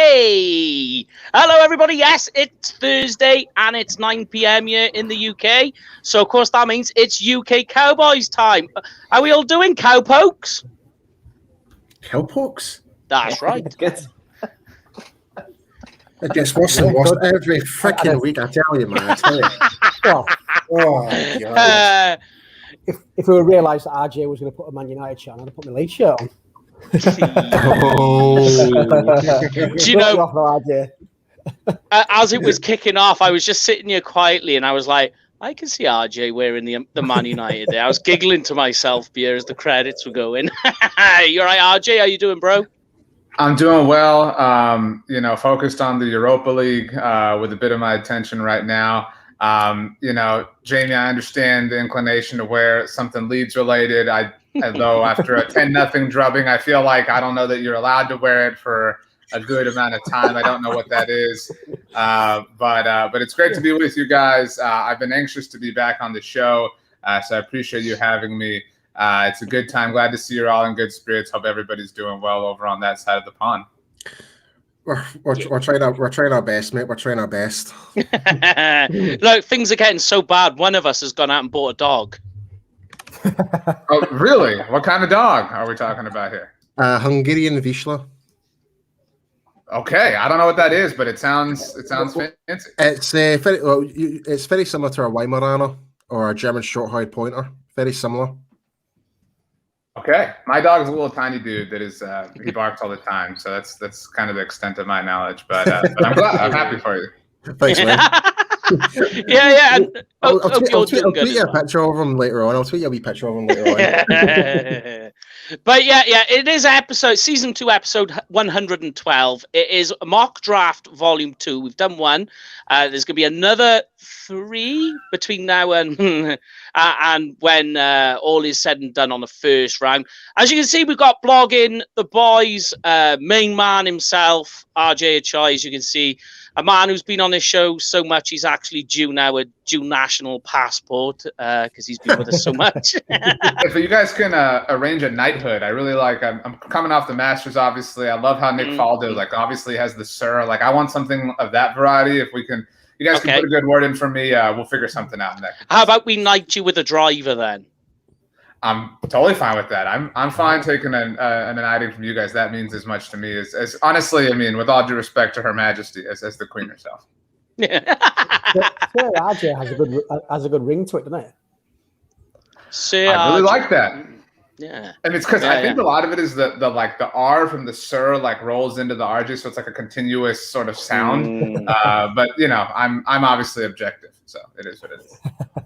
Hey! Hello, everybody. Yes, it's Thursday and it's 9 p.m. here in the UK. So, of course, that means it's UK Cowboys time. Are we all doing cowpokes? Cowpokes? That's right. It gets worse and worse every freaking week, I tell you, man. I tell you. God. If we realised that RJ was going to put a Man United shirt on, I'd have put my Leeds shirt on. Do you know, as it was kicking off, I was just sitting here quietly and I was like, I can see RJ wearing the Man United there. I was giggling to myself here as the credits were going. You're right, RJ? How you doing, bro? I'm doing well. Focused on the Europa League with a bit of my attention right now. Jamie, I understand the inclination to wear something Leeds related. Although after a 10-0 drubbing, I feel like I don't know that you're allowed to wear it for a good amount of time. I don't know what that is, but it's great to be with you guys. I've been anxious to be back on the show, so I appreciate you having me. It's a good time. Glad to see you're all in good spirits. Hope everybody's doing well over on that side of the pond. We're trying our best, mate. We're trying our best. Look, things are getting so bad. One of us has gone out and bought a dog. Oh, really? What kind of dog are we talking about here? Hungarian Vizsla. Okay, I don't know what that is, but it sounds fancy. It's very similar to a Weimaraner or a German Short-haired Pointer. Very similar. Okay, my dog is a little tiny dude that is he barks all the time, so that's kind of the extent of my knowledge. But I'm glad. I'm happy for you. Thanks, man. Yeah. I'll tweet you a picture of him later on. I'll tweet you a wee picture of him later on. But yeah, it is season 2, episode 112. It is Mock Draft Volume 2. We've done 1. There's going to be another 3 between now and when all is said and done on the first round. As you can see, we've got blogging the boys, main man himself, RJ Ochoa. As you can see, a man who's been on this show so much, he's actually due now a dual national passport because he's been with us so much. If you guys can arrange a knighthood, I really like. I'm coming off the Masters, obviously. I love how Nick Faldo, obviously has the Sir. I want something of that variety. If we can, you guys can put a good word in for me. We'll figure something out next. How about we knight you with a driver then? I'm totally fine with that. I'm fine taking an knighting from you guys. That means as much to me as honestly. I mean, with all due respect to Her Majesty, as the Queen herself. Yeah, RJ has a good ring to it, doesn't it? I really like that. Yeah, and it's because I think a lot of it is the R from the Sir rolls into the RJ, so it's like a continuous sort of sound. But I'm obviously objective, so it is what it is.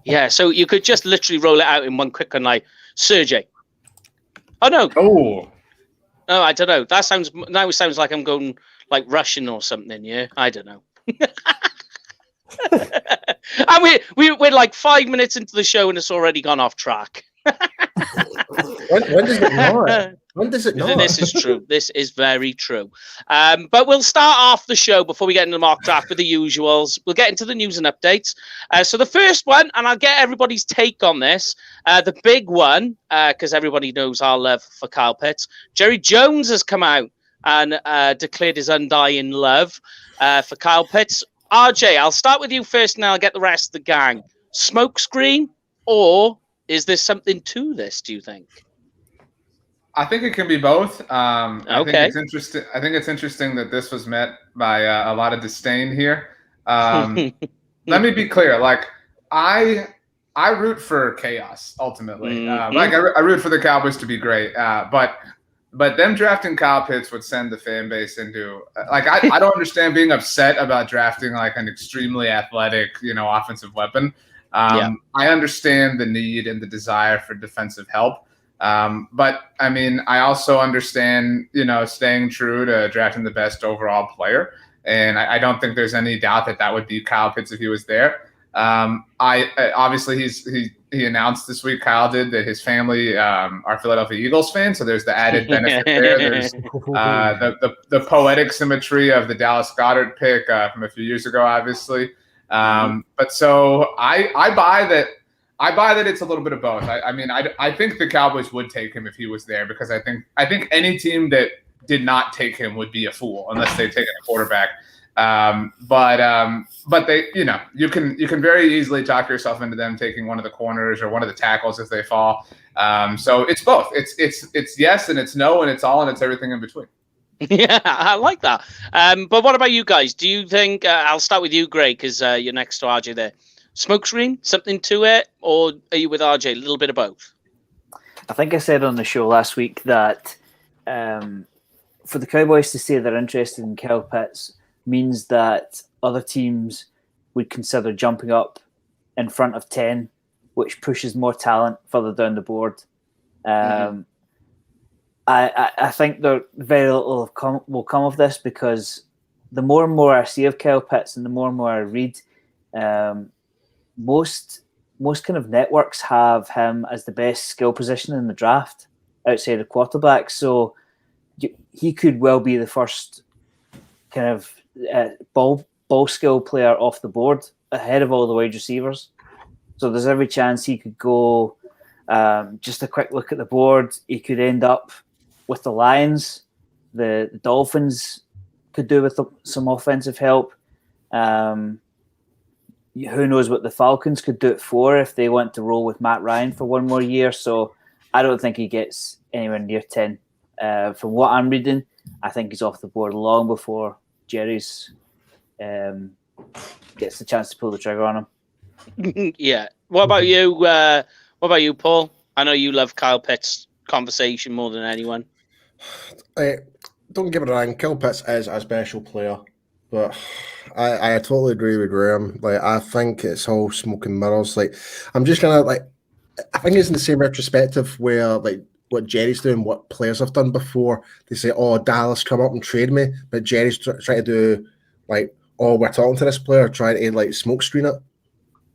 Yeah, so you could just literally roll it out in one quick and Sergey. Oh no. Oh, I don't know. It sounds like I'm going Russian or something. Yeah, I don't know. And we're 5 minutes into the show and it's already gone off track. When does it not? When does it not? This is true. This is very true. But we'll start off the show before we get into the mock draft with the usuals. We'll get into the news and updates. So the first one, and I'll get everybody's take on this, the big one, because everybody knows our love for Kyle Pitts. Jerry Jones has come out and declared his undying love for Kyle Pitts. RJ, I'll start with you first and I'll get the rest of the gang. Smokescreen, or is there something to this, do you think? I think it can be both. I Okay. think it's interesting. I think it's interesting that this was met by a lot of disdain here. Let me be clear. I root for chaos ultimately. I root for the Cowboys to be great. But them drafting Kyle Pitts would send the fan base into I don't understand being upset about drafting an extremely athletic, offensive weapon. I understand the need and the desire for defensive help. But I mean, I also understand, staying true to drafting the best overall player. And I don't think there's any doubt that would be Kyle Pitts if he was there. Obviously he announced this week, Kyle did, that his family are Philadelphia Eagles fans. So there's the added benefit there. There's the poetic symmetry of the Dallas Goedert pick from a few years ago, obviously. But so I buy that. I buy that it's a little bit of both. I mean, I think the Cowboys would take him if he was there because I think any team that did not take him would be a fool unless they've taken a quarterback. But they, you can very easily talk yourself into them taking one of the corners or one of the tackles if they fall. So it's both. It's yes and it's no and it's all and it's everything in between. Yeah, I like that. But what about you guys? Do you think I'll start with you, Greg, because you're next to RJ there. Smokescreen, something to it, or are you with RJ? A little bit of both. I think I said on the show last week that for the Cowboys to say they're interested in Kyle Pitts means that other teams would consider jumping up in front of 10, which pushes more talent further down the board. I think there very little will come of this because the more and more I see of Kyle Pitts and the more and more I read, most kind of networks have him as the best skill position in the draft outside of quarterback. So he could well be the first kind of ball skill player off the board ahead of all the wide receivers. So there's every chance he could go. Just a quick look at the board, he could end up with the Lions. The Dolphins could do with some offensive help. Who knows what the Falcons could do it for if they want to roll with Matt Ryan for one more year. So I don't think he gets anywhere near 10. From what I'm reading, I think he's off the board long before Jerry's gets the chance to pull the trigger on him. Yeah. What about you? What about you, Paul? I know you love Kyle Pitts' conversation more than anyone. Don't get me wrong, Kyle Pitts is a special player, but I totally agree with Graham. Like, I think it's all smoke and mirrors. Like, I'm just gonna I think it's in the same retrospective where what Jerry's doing, what players have done before. They say, "Oh, Dallas, come up and trade me," but Jerry's trying to do "Oh, we're talking to this player, trying to smoke screen it."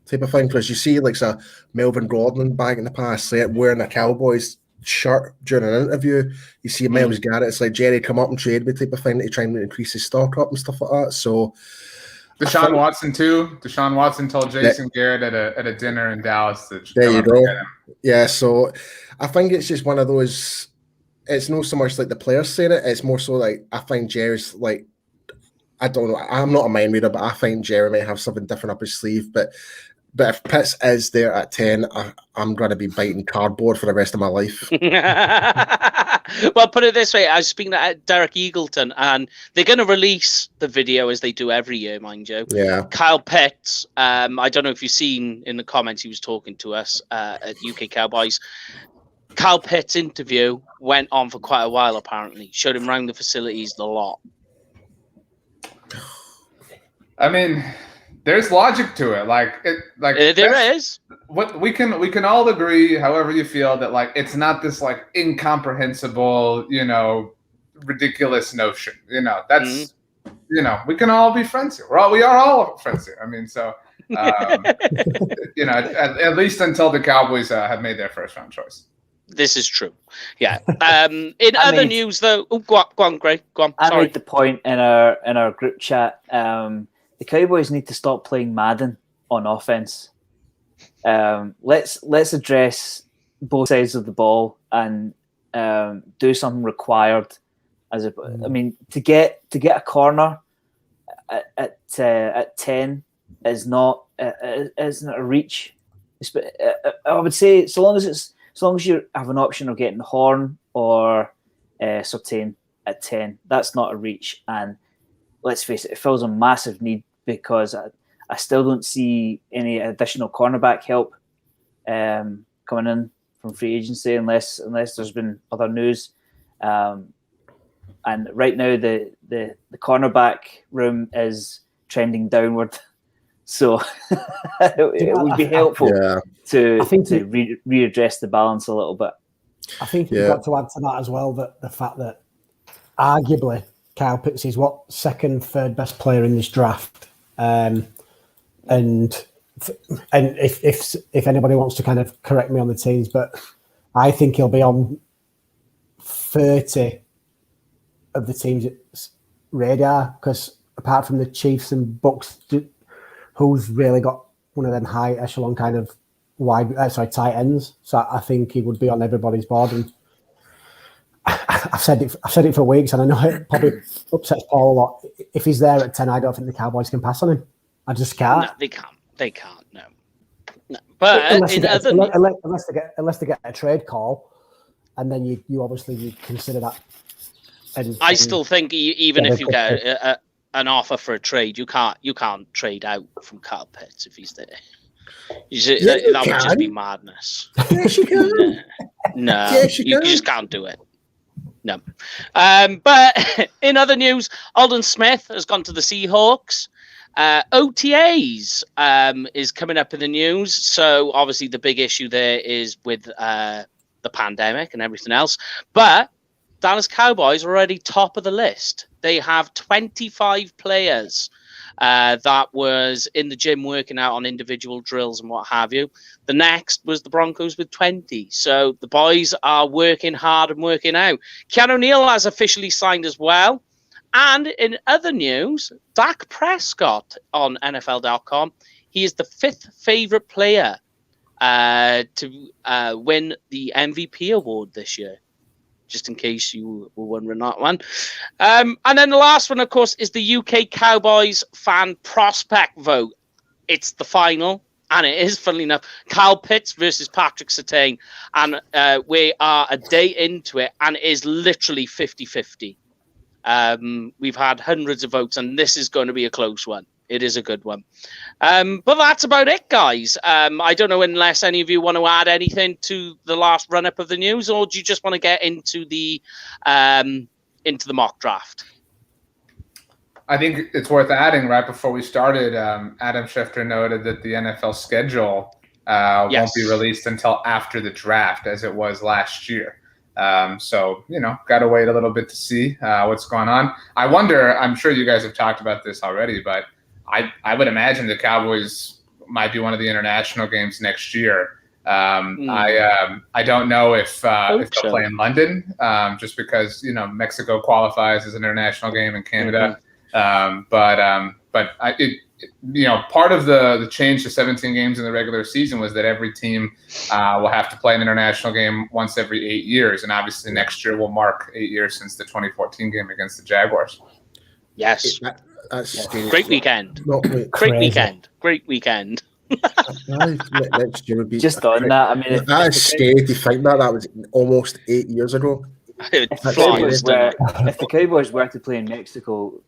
Type of thing, because you see a Melvin Gordon back in the past wearing a Cowboys shirt during an interview. You see Myles Garrett, it's like, Jerry, come up and trade me type of thing to try and increase his stock up and stuff like that. So Deshaun Watson too. Deshaun Watson told Jason Garrett at a dinner in Dallas that there you go. Yeah, so I think it's just one of those. It's not so much like the players saying it. It's more so I find Jerry's I don't know. I'm not a mind reader, but I think Jerry might have something different up his sleeve. But if Pitts is there at 10, I'm going to be biting cardboard for the rest of my life. Well, put it this way. I was speaking to Derek Eagleton, and they're going to release the video as they do every year, mind you. Yeah. Kyle Pitts, I don't know if you've seen in the comments, he was talking to us at UK Cowboys. Kyle Pitts' interview went on for quite a while, apparently. Showed him around the facilities a lot. I mean, there's logic to it. There is. What we can all agree, however you feel, that it's not this incomprehensible, ridiculous notion. That's we can all be friends here. We are all friends here. I mean, so at least until the Cowboys have made their first round choice. This is true. Yeah. In other news, though, go on, Greg. Go on. I made the point in our group chat. The Cowboys need to stop playing Madden on offense. Let's address both sides of the ball and do something required. To get a corner at 10 is not isn't a reach. I would say so long as you have an option of getting Horn or Surtain at 10, that's not a reach. And let's face it fills a massive need because I still don't see any additional cornerback help coming in from free agency unless there's been other news. And right now the cornerback room is trending downward. So it would be helpful to readdress the balance a little bit. I think you've got to add to that as well that the fact that arguably Kyle Pitts is second, third best player in this draft. And if anybody wants to kind of correct me on the teams, but I think he'll be on 30 of the teams' radar because apart from the Chiefs and Bucks, who's really got one of them high echelon kind of tight ends. So I think he would be on everybody's board. And I've said it for weeks, and I know it probably upsets Paul a lot. If he's there at 10, I don't think the Cowboys can pass on him. I just can't. No, they can't. They can't. No. But unless they get a trade call, and then you obviously consider that. I still think even if you get an offer for a trade, you can't trade out from Kyle Pitts if he's there. That would just be madness. Yes, you can. No, yes, you just can't do it. No. But in other news, Aldon Smith has gone to the Seahawks. OTAs is coming up in the news. So obviously the big issue there is with the pandemic and everything else. But Dallas Cowboys are already top of the list. They have 25 players that was in the gym working out on individual drills and what have you. The next was the Broncos with 20. So the boys are working hard and working out. Keanu Neal has officially signed as well. And in other news, Dak Prescott on NFL.com, he is the 5th favorite player to win the MVP award this year. Just in case you were wondering that one. And then the last one, of course, is the UK Cowboys fan prospect vote. It's the final, and it is, funnily enough, Kyle Pitts versus Patrick Surtain. And we are a day into it, and it is literally 50-50. We've had hundreds of votes, and this is going to be a close one. It is a good one. But that's about it, guys. I don't know unless any of you want to add anything to the last run-up of the news, or do you just want to get into the mock draft? I think it's worth adding right before we started, Adam Schefter noted that the NFL schedule won't be released until after the draft, as it was last year. So, got to wait a little bit to see what's going on. I wonder, I'm sure you guys have talked about this already, but I would imagine the Cowboys might be one of the international games next year. I don't know if they'll play in London, just because Mexico qualifies as an international game in Canada. But part of the change to 17 games in the regular season was that every team will have to play an international game once every 8 years, and obviously next year will mark 8 years since the 2014 game against the Jaguars. Yes. That's great weekend. Great weekend. Next year would be just on that. I mean, that is scary to think that was almost 8 years ago. If the Cowboys were to play in Mexico,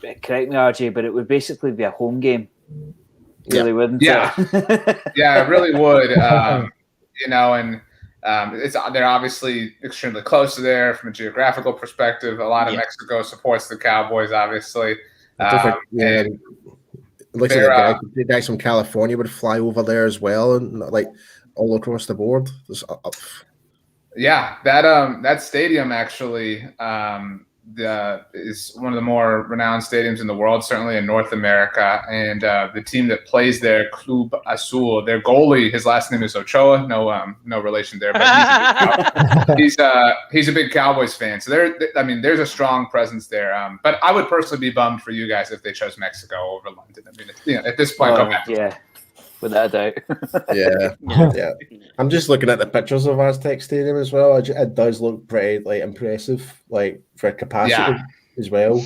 correct me, RJ, but it would basically be a home game. Really, wouldn't it? Yeah, it really would. They're obviously extremely close to there from a geographical perspective. A lot of Mexico supports the Cowboys, obviously. It looks like the guys from California would fly over there as well, and like all across the board. That stadium actually is one of the more renowned stadiums in the world, certainly in North America. And the team that plays there, Club Azul, their goalie, his last name is Ochoa. No relation there, but he's a big Cowboys fan. So there's a strong presence there. But I would personally be bummed for you guys if they chose Mexico over London. I mean, at this point, without a doubt. Yeah. I'm just looking at the pictures of Aztec Stadium as well. It does look pretty impressive, for capacity as well.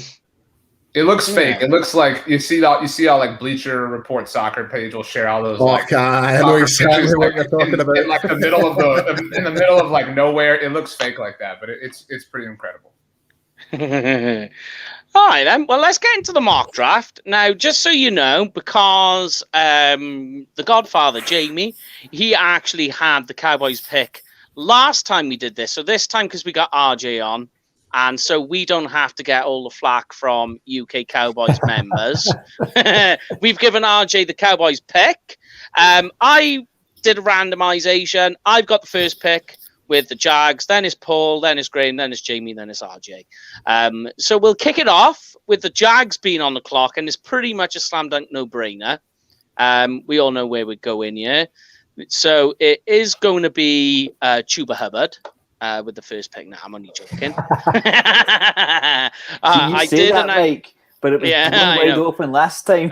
It looks fake. It looks like you see how like Bleacher Report soccer page will share all those. I know exactly what you're talking about. In the middle of like nowhere, it looks fake like that, but it's pretty incredible. All right, then. Well, let's get into the mock draft. Now, just so you know, because the Godfather, Jamie, he actually had the Cowboys pick last time we did this. So this time, because we got RJ on, and so we don't have to get all the flack from UK Cowboys members, we've given RJ the Cowboys pick. I did a randomization. I've got the first pick with the Jags, then it's Paul, then it's Graham, then it's Jamie, then it's RJ. So we'll kick it off with the Jags being on the clock, and it's pretty much a slam dunk no-brainer. We all know where we're going here. So it is going to be Chuba Hubbard with the first pick. Now, I'm only joking. But it was wide open last time.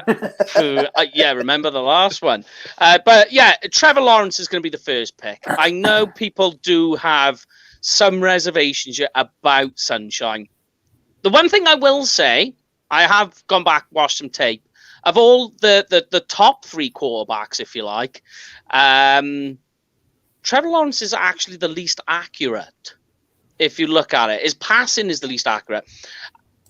Remember the last one. But Trevor Lawrence is going to be the first pick. I know people do have some reservations about Sunshine. The one thing I will say, I have gone back, watched some tape of all the top 3 quarterbacks, if you like. Trevor Lawrence is actually the least accurate. If you look at it, his passing is the least accurate.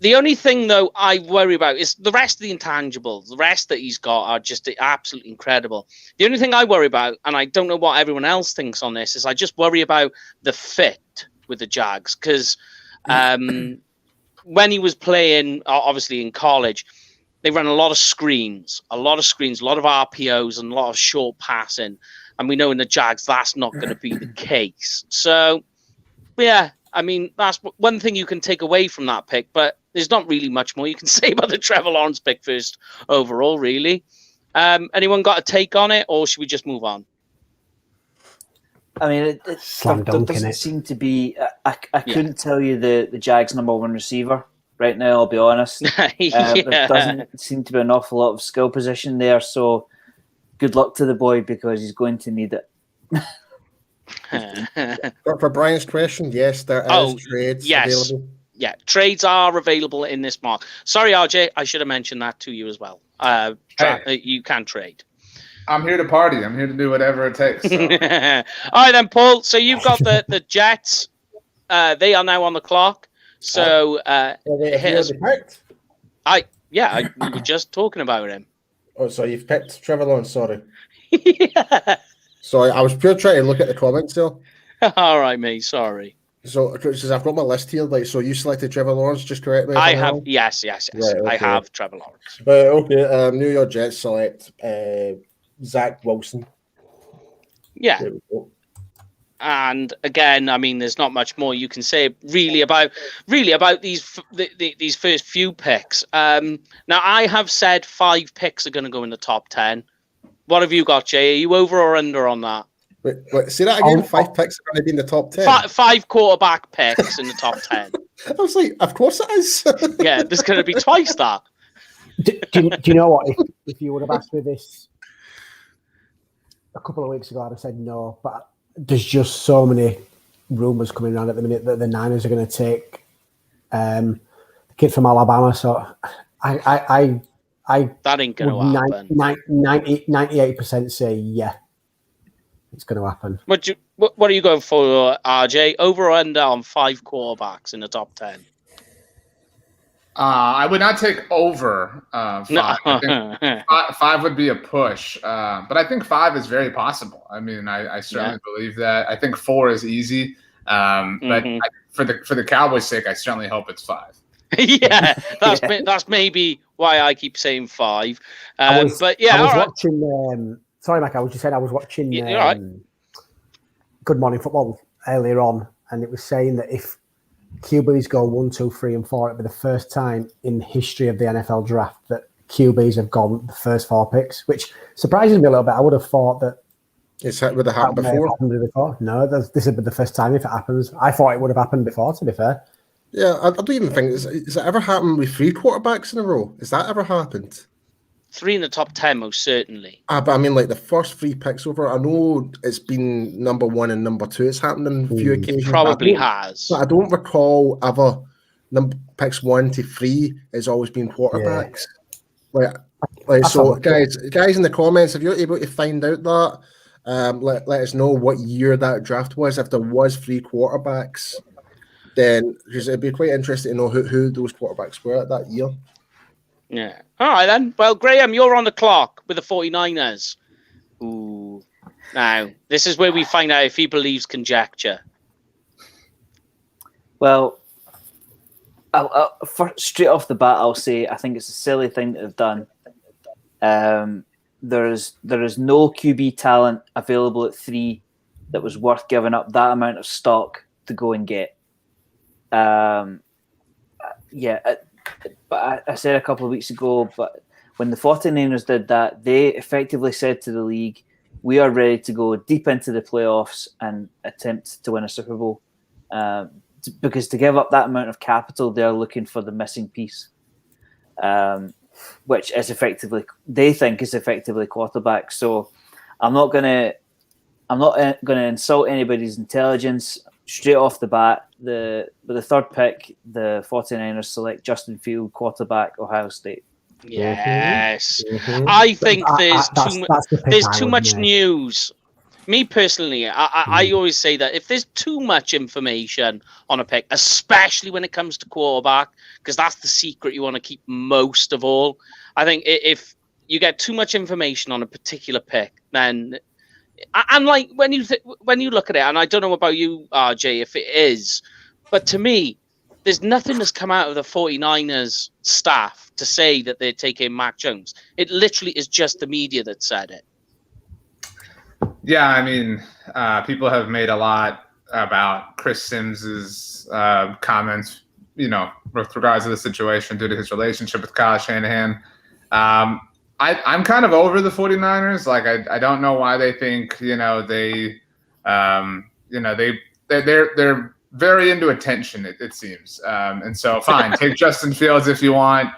The only thing, though, I worry about is the rest of the intangibles. The rest that he's got are just absolutely incredible. The only thing I worry about, and I don't know what everyone else thinks on this, is I just worry about the fit with the Jags. Because when he was playing, obviously in college, they run a lot of screens, a lot of RPOs, and a lot of short passing. And we know in the Jags, that's not going to be the case. So, yeah, I mean, that's one thing you can take away from that pick, but there's not really much more you can say about the Trevor Lawrence pick first overall, really. Anyone got a take on it, or should we just move on? I mean, there doesn't seem to be... I couldn't tell you the Jags' number 1 receiver right now, I'll be honest. There doesn't seem to be an awful lot of skill position there, so good luck to the boy because he's going to need it. For Brian's question, yes, there is trades available. Yeah, trades are available in this mark. Sorry, RJ, I should have mentioned that to you as well. You can trade. I'm here to party. I'm here to do whatever it takes. So. All right, then, Paul. So you've got the Jets. They are now on the clock. So we were just talking about him. Oh, so you've picked Trevor Lawrence. Sorry. Yeah. Sorry, I was pure trying to look at the comments there. All right, mate. Sorry. So, because I've got my list here, like, so you selected Trevor Lawrence, just correct me. I have, yes. Right, okay. I have Trevor Lawrence. Okay, New York Jets select Zach Wilson. Yeah. And again, I mean, there's not much more you can say really about these first few picks. Now, I have said 5 picks are going to go in the top 10. What have you got, Jay? Are you over or under on that? Wait, say that again. 5 picks are going to be in the top 10. 5 quarterback picks in the top 10. I was like, of course it is. Yeah, there's going to be twice that. Do you know what? If you would have asked me this a couple of weeks ago, I'd have said no. But there's just so many rumours coming around at the minute that the Niners are going to take the kid from Alabama. So I that ain't going to happen. 98% say yeah. It's going to happen. What are you going for, RJ? Over or under on 5 quarterbacks in the top 10? I would not take over 5. No. I think 5 would be a push, but I think 5 is very possible. I mean, I certainly believe that. I think 4 is easy, but for the Cowboys' sake, I certainly hope it's 5. Yeah, that's maybe why I keep saying 5. I was watching. Sorry, Mike. I was just saying I was watching Good Morning Football earlier on, and it was saying that if QBs go 1, 2, 3, and 4, it'll be the first time in the history of the NFL draft that QBs have gone the first 4 picks, which surprises me a little bit. I would have thought that would have happened before. No, this would be the first time if it happens. I thought it would have happened before, to be fair. Yeah, I don't even think has it ever happened with 3 quarterbacks in a row? Has that ever happened? 3 in the top 10, most certainly. But I mean, like the first 3 picks over. I know it's been number 1 and number 2. It's happened on a few occasions. It probably has. But I don't recall ever picks 1 to 3 has always been quarterbacks. Yeah. Like so, guys in the comments, if you're able to find out that, let us know what year that draft was. If there was 3 quarterbacks, then because it'd be quite interesting to know who those quarterbacks were at that year. Yeah. All right, then. Well, Graham, you're on the clock with the 49ers. Ooh. Now, this is where we find out if he believes conjecture. Well, straight off the bat, I'll say I think it's a silly thing that they've done. There is no QB talent available at 3 that was worth giving up that amount of stock to go and get. But I said a couple of weeks ago, but when the 49ers did that, they effectively said to the league, we are ready to go deep into the playoffs and attempt to win a Super Bowl. Because to give up that amount of capital, they're looking for the missing piece, which is they think is effectively quarterback. So I'm not gonna insult anybody's intelligence. straight off the bat, with the third pick, the 49ers select Justin Field, quarterback, Ohio State. Yes. Mhm. I think there's That's the pick there's I too would much make. news. Me personally, I always say that if there's too much information on a pick, especially when it comes to quarterback, because that's the secret you want to keep most of all. I think if you get too much information on a particular pick, then and like when you look at it, and I don't know about you, RJ, if it is, but to me, there's nothing that's come out of the 49ers staff to say that they're taking Mac Jones. It literally is just the media that said it. Yeah, I mean, people have made a lot about Chris Sims's comments, with regards to the situation due to his relationship with Kyle Shanahan. I'm kind of over the 49ers. Like, I don't know why they think, they're very into attention, it seems. And so, fine, take Justin Fields if you want.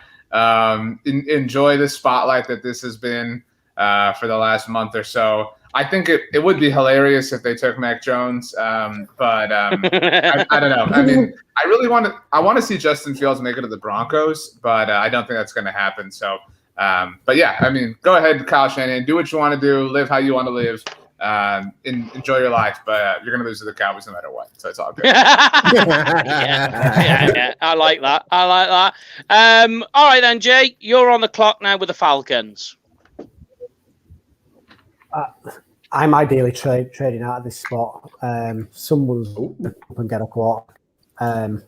Enjoy the spotlight that this has been for the last month or so. I think it would be hilarious if they took Mac Jones, but I don't know. I mean, I want to see Justin Fields make it to the Broncos, but I don't think that's going to happen. So, but yeah, I mean, go ahead, Kyle Shanahan, do what you want to do, live how you want to live, enjoy your life, but you're going to lose to the Cowboys no matter what. So it's all good. yeah. I like that. All right then, Jay, you're on the clock now with the Falcons. I'm ideally trading out of this spot. Someone's up and get a quarter. So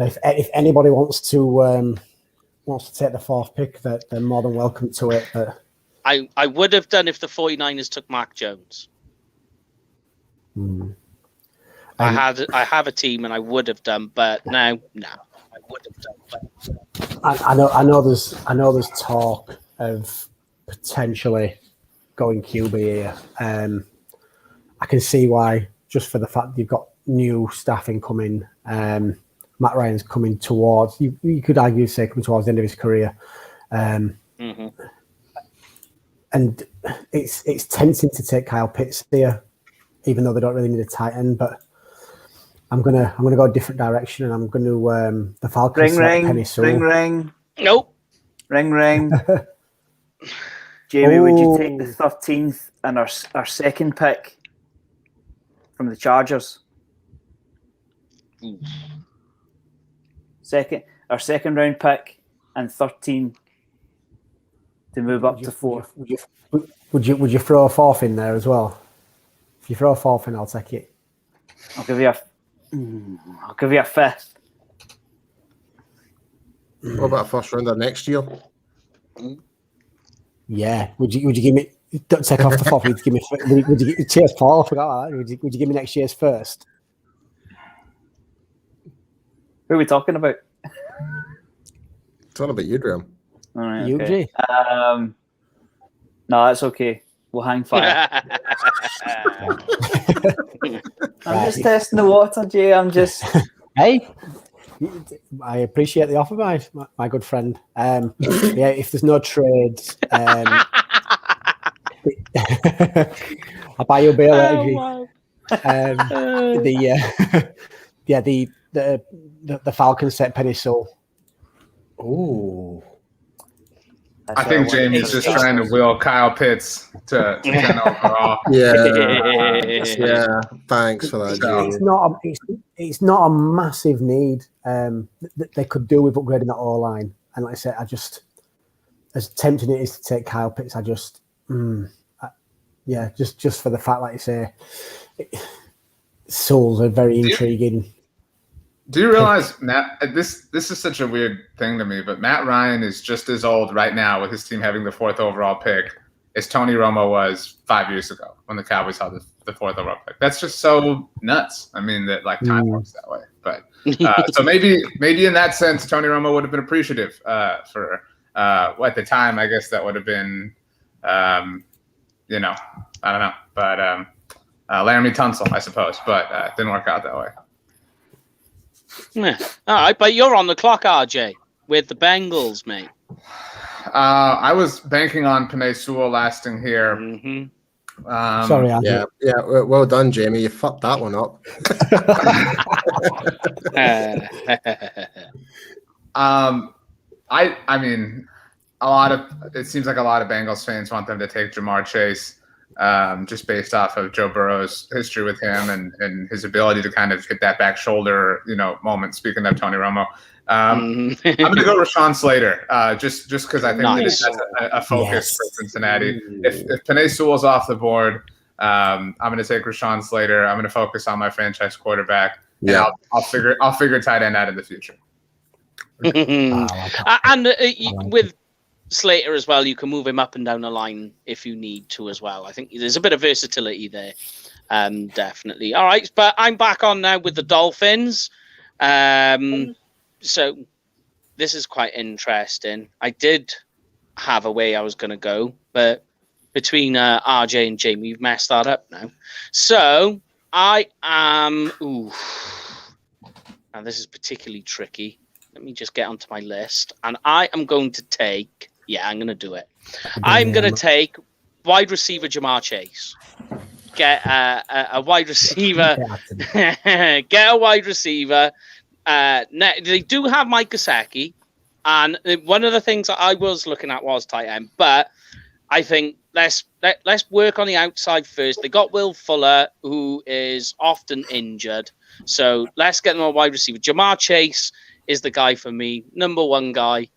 if anybody wants to take the fourth pick, they're more than welcome to it. But I would have done if the 49ers took Mac Jones. I have a team and I would have done, but no, I would have done. But... I know there's talk of potentially going QB here. I can see why, just for the fact that you've got new staffing coming. Matt Ryan's coming towards, you could argue, coming towards the end of his career. And it's tempting to take Kyle Pitts here, even though they don't really need a tight end. But I'm gonna go a different direction, and I'm going to the Falcons. Ring. Nope. Ring. Jamie, would you take the 13th and our second pick from the Chargers? Our second round pick and 13 to move up to 4. Would you throw a fourth in there as well? If you throw a fourth in, I'll take it. I'll give you a fifth. What about a first rounder next year? Yeah. Would you give me? Don't take off the fourth. Would you give me? Would you cheers, Paul? I forgot that. Would you give me next year's first? Who are we talking about? It's all about you, Graham. All right. UG. No, that's okay. We'll hang fire. I'm just testing the water, Jay. I'm just. Hey. I appreciate the offer, my good friend. Yeah, if there's no trades, I'll buy you a beer. The Falcons set Penny Soul. Oh, I think Jamie's just trying to will Kyle Pitts to 10 overall. Yeah. Thanks for that, Jamie. It's not a massive need. They could do with upgrading that O line, and like I said, as tempting it is to take Kyle Pitts, just for the fact, like you say, Souls are very intriguing. Do you realize, Matt, this is such a weird thing to me, but Matt Ryan is just as old right now with his team having the 4th overall pick as Tony Romo was 5 years ago when the Cowboys had the 4th overall pick. That's just so nuts. I mean, that like time works that way. But so maybe in that sense, Tony Romo would have been appreciative for at the time. I guess that would have been, I don't know, but Laramie Tunsil, I suppose, but it didn't work out that way. Yeah. All right, but you're on the clock, RJ, with the Bengals, mate. I was banking on Penei Sewell lasting here, Sorry, Andrew. Yeah. Well done, Jamie. You fucked that one up. I mean, it seems like a lot of Bengals fans want them to take Jamar Chase, just based off of Joe Burrow's history with him and his ability to kind of hit that back shoulder, moment. Speaking of Tony Romo, I'm going to go Rashawn Slater, just because I think Nice. that's a focus for Cincinnati. If Penei Sewell's off the board, I'm going to take Rashawn Slater. I'm going to focus on my franchise quarterback, and I'll figure tight end out in the future. With Slater as well, you can move him up and down the line if you need to as well. I think there's a bit of versatility there, definitely. All right, but I'm back on now with the Dolphins. So this is quite interesting. I did have a way I was going to go, but between RJ and Jamie, you've messed that up now. So I am... Now this is particularly tricky. Let me just get onto my list. And I am going to take... Yeah, I'm going to do it. I'm going to take wide receiver Jamar Chase. Get a wide receiver. Get a wide receiver. They do have Mike Gesicki, and one of the things that I was looking at was tight end, but I think let's work on the outside first. They got Will Fuller, who is often injured, so let's get them a wide receiver. Jamar Chase is the guy for me, number one guy.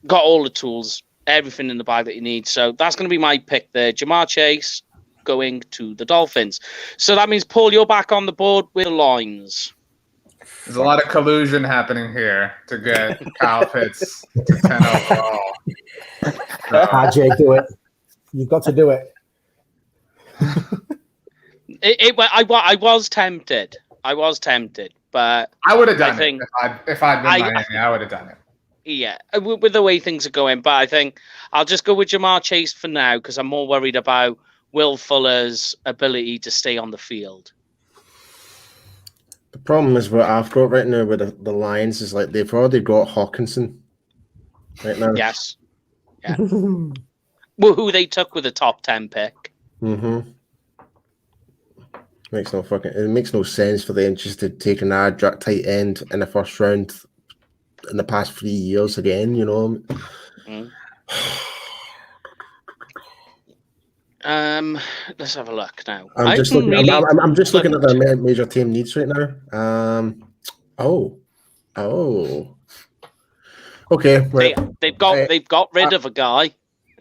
Got all the tools, everything in the bag that you need, so that's going to be my pick there. Jamar Chase going to the Dolphins. So that means, Paul, you're back on the board with the Lions. There's a lot of collusion happening here to get Kyle Pitts to 10 overall. RJ, do it. You've got to do it. I was tempted. But I would have done it if I'd been Miami. I would have done it. Yeah, with the way things are going. But I think I'll just go with Jamar Chase for now because I'm more worried about Will Fuller's ability to stay on the field. The problem is what I've got right now with the Lions is like they've already got Hawkinson right now. Yes. Yeah. Well, who they took with a top 10 pick. Mm-hmm. It makes no sense for them just to take an tight end in the first round in the past 3 years again, Let's have a look now. I'm just looking at the major team needs right now. Okay. Right. They've got rid of a guy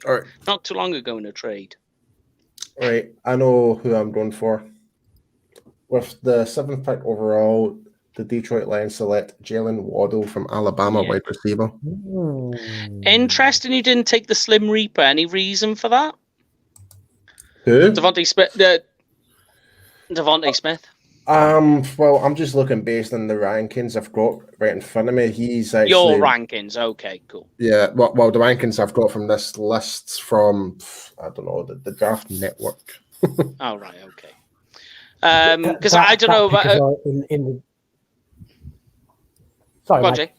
right. not too long ago in a trade. All right, I know who I'm going for. With the 7th pick overall, the Detroit Lions select Jalen Waddle from Alabama, wide receiver. Interesting you didn't take the Slim Reaper. Any reason for that? Who? Devontae Smith. Well, I'm just looking based on the rankings I've got right in front of me. He's actually... Your rankings. Okay, cool. Yeah, well, the rankings I've got from this list from, I don't know, the Draft Network. Oh, right, okay. Because I don't know about... Sorry, go on, Jay.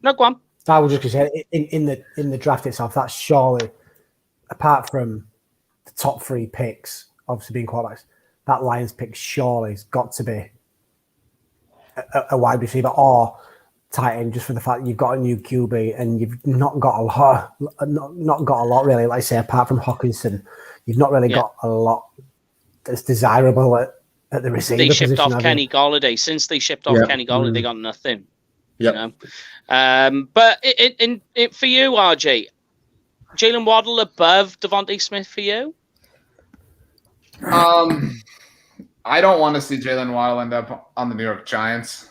No, go on. I was just going to say, in the draft itself, that's surely, apart from the top 3 picks, obviously being quarterbacks, that Lions pick surely has got to be a wide receiver or tight end, just for the fact that you've got a new QB and you've not got a lot really. Like I say, apart from Hawkinson, you've not really got a lot that's desirable at the receiver position. They shipped off Kenny Golladay. Since they shipped off Kenny Golladay, they got nothing. Yeah. But for you, RJ, Jalen Waddle above Devontae Smith for you? I don't want to see Jalen Waddle end up on the New York Giants.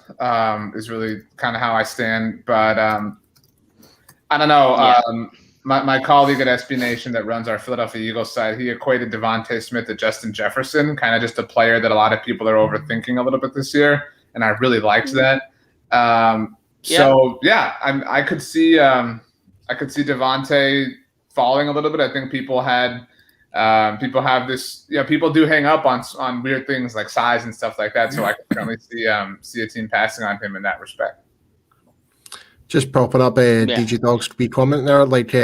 Is really kind of how I stand. But I don't know. Yeah. My colleague at SB Nation that runs our Philadelphia Eagles side, he equated Devontae Smith to Justin Jefferson, kind of just a player that a lot of people are overthinking a little bit this year, and I really liked that. So yeah, I could see Devontae falling a little bit. I think people have this. People do hang up on weird things like size and stuff like that. So I could certainly see a team passing on him in that respect. Just propping up DJ Dog's wee comment there. Like,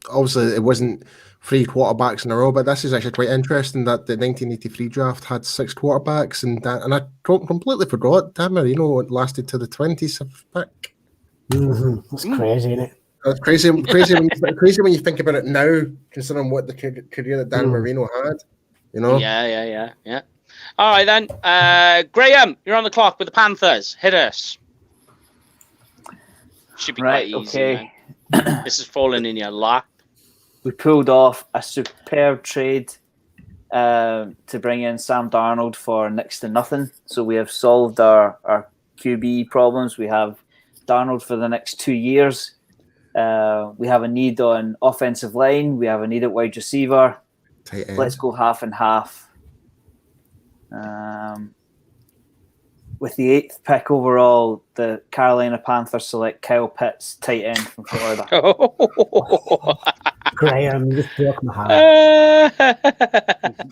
obviously, it wasn't 3 quarterbacks in a row, but this is actually quite interesting that the 1983 draft had 6 quarterbacks, and I completely forgot Dan Marino lasted to the 20th pick. Mm-hmm. That's crazy, isn't it? That's crazy when you think about it now, considering what the career that Dan Marino had. You know? Yeah. All right then, Graham, you're on the clock with the Panthers. Hit us. Should be quite easy. Okay. This is falling in your lap. We pulled off a superb trade to bring in Sam Darnold for next to nothing. So we have solved our QB problems. We have Darnold for the next 2 years. We have a need on offensive line. We have a need at wide receiver. Let's go half and half. With the 8th pick overall, the Carolina Panthers select Kyle Pitts, tight end from Florida. Graham, you just broke my heart.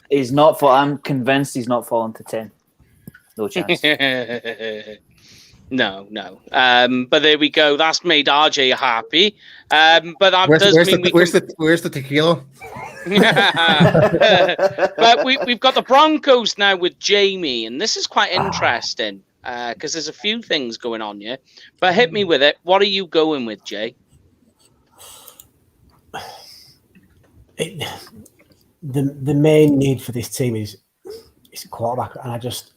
He's not. I'm convinced he's not falling to 10. No chance. No. But there we go. That's made RJ happy. But that where's the tequila? But we've got the Broncos now with Jamie, and this is quite interesting because there's a few things going on here. But hit me with it. What are you going with, Jay? The main need for this team is a quarterback, and I just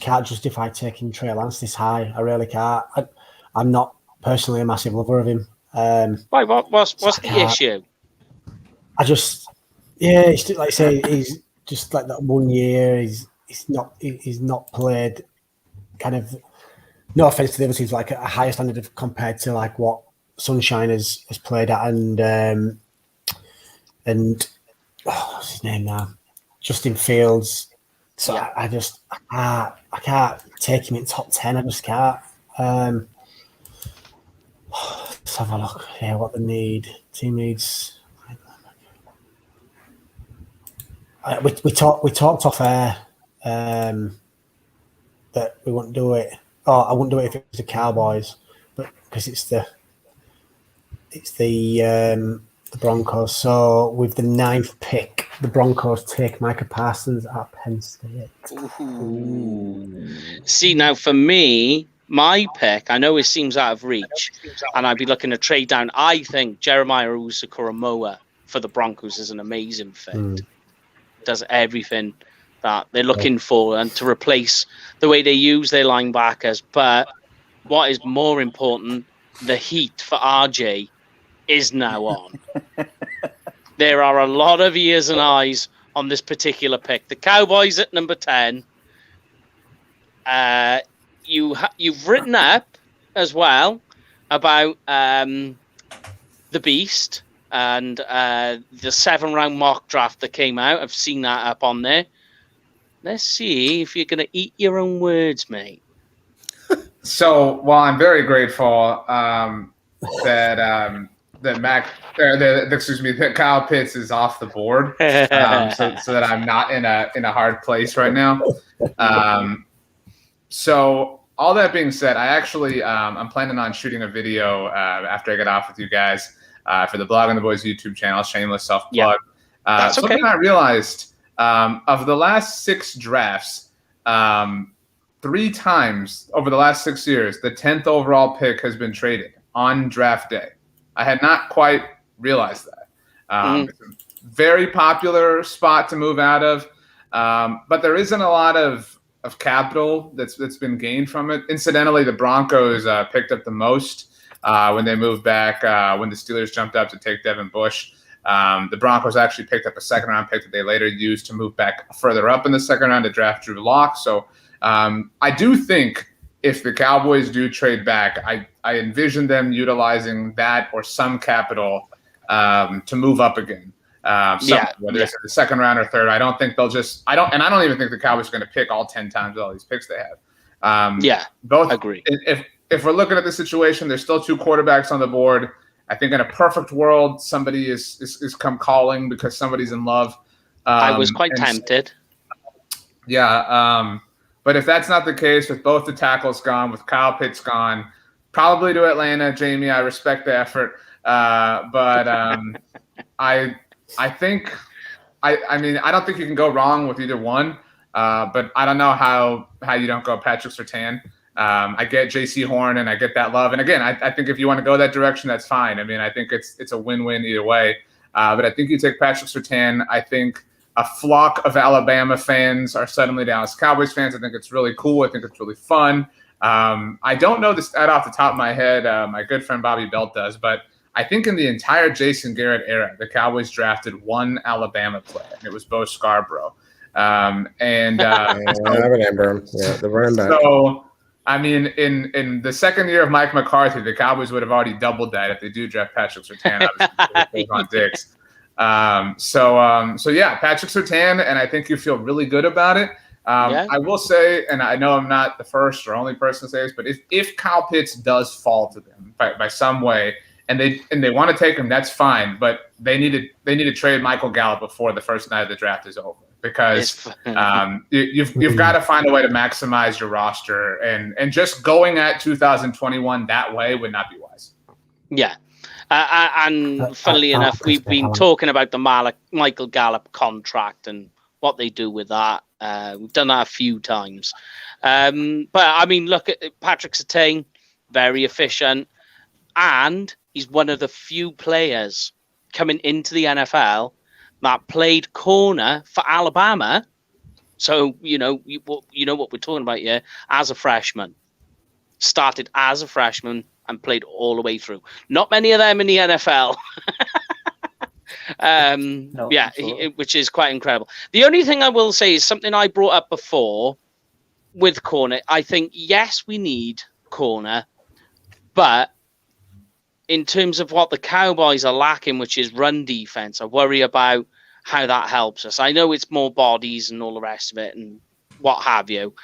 can't justify taking Trey Lance this high. I really can't. I'm not personally a massive lover of him. Why? What's the issue? It's just, like I say, he's just like that 1 year. He's not played. Kind of, no offense to the other teams, like a higher standard of compared to like what Sunshine has played at, and what's his name now? Justin Fields. So yeah. I can't take him in top 10. I just can't. Let's have a look here. What the need? Team needs. We talked off air that we wouldn't do it. Oh, I wouldn't do it if it was the Cowboys, but because it's the Broncos. So with the 9th pick, the Broncos take Micah Parsons at Penn State. Ooh. See, now for me, my pick, I know it seems out of reach, and I'd be looking to trade down. I think Jeremiah Owusu-Koramoah for the Broncos is an amazing fit. Does everything that they're looking for, and to replace the way they use their linebackers. But what is more important, the heat for RJ is now on. There are a lot of ears and eyes on this particular pick. The Cowboys at number 10. You've written up as well about the Beast and the 7-round mock draft that came out. I've seen that up on there. Let's see if you're going to eat your own words, mate. So, well, I'm very grateful that that Kyle Pitts is off the board, so that I'm not in a hard place right now. So all that being said, I actually I'm planning on shooting a video after I get off with you guys for the Blog on the Boys YouTube channel. Shameless self plug. That's okay. Something I realized of the last 6 drafts, 3 times over the last 6 years, the 10th overall pick has been traded on draft day. I had not quite realized that. It's a very popular spot to move out of, but there isn't a lot of capital that's been gained from it. Incidentally, the Broncos picked up the most when they moved back, when the Steelers jumped up to take Devin Bush. The Broncos actually picked up a 2nd-round pick that they later used to move back further up in the 2nd round to draft Drew Lock. So I do think if the Cowboys do trade back, I envision them utilizing that or some capital to move up again. Whether it's the 2nd round or 3rd, I don't think they'll just. I don't even think the Cowboys are going to pick all 10 times with all these picks they have. Both agree. If we're looking at the situation, there's still 2 quarterbacks on the board. I think in a perfect world, somebody is come calling because somebody's in love. I was quite tempted. Yeah. But if that's not the case, with both the tackles gone, with Kyle Pitts gone, probably to Atlanta. Jamie, I respect the effort, but I think I mean I don't think you can go wrong with either one. But I don't know how you don't go Patrick Surtain. I get J.C. Horn and I get that love. And again, I think if you want to go that direction, that's fine. I mean, I think it's a win-win either way. But I think you take Patrick Surtain. I think a flock of Alabama fans are suddenly Dallas Cowboys fans. I think it's really cool. I think it's really fun. I don't know the stat off the top of my head. My good friend Bobby Belt does, but I think in the entire Jason Garrett era, the Cowboys drafted one Alabama player, and it was Bo Scarborough. I remember him. Yeah, the running back. So, I mean, in the second year of Mike McCarthy, the Cowboys would have already doubled that if they do draft Patrick Surtain. Obviously, on Diggs. So yeah, Patrick Surtain, and I think you feel really good about it. I will say, and I know I'm not the first or only person to say this, but if Kyle Pitts does fall to them by some way, and they want to take him, that's fine. But they need to trade Michael Gallup before the first night of the draft is over, because you've got to find a way to maximize your roster, and just going at 2021 that way would not be wise. Yeah. And funnily enough, we've been talking about the Michael Gallup contract and what they do with that. We've done that a few times. But, I mean, look at Patrick Surtain, very efficient. And he's one of the few players coming into the NFL that played corner for Alabama. So, you know what we're talking about here, as a freshman. Started as a freshman and played all the way through. Not many of them in the NFL. Which is quite incredible. The only thing I will say is something I brought up before with corner. I think, yes, we need corner, but in terms of what the Cowboys are lacking, which is run defense, I worry about how that helps us. I know it's more bodies and all the rest of it and what have you.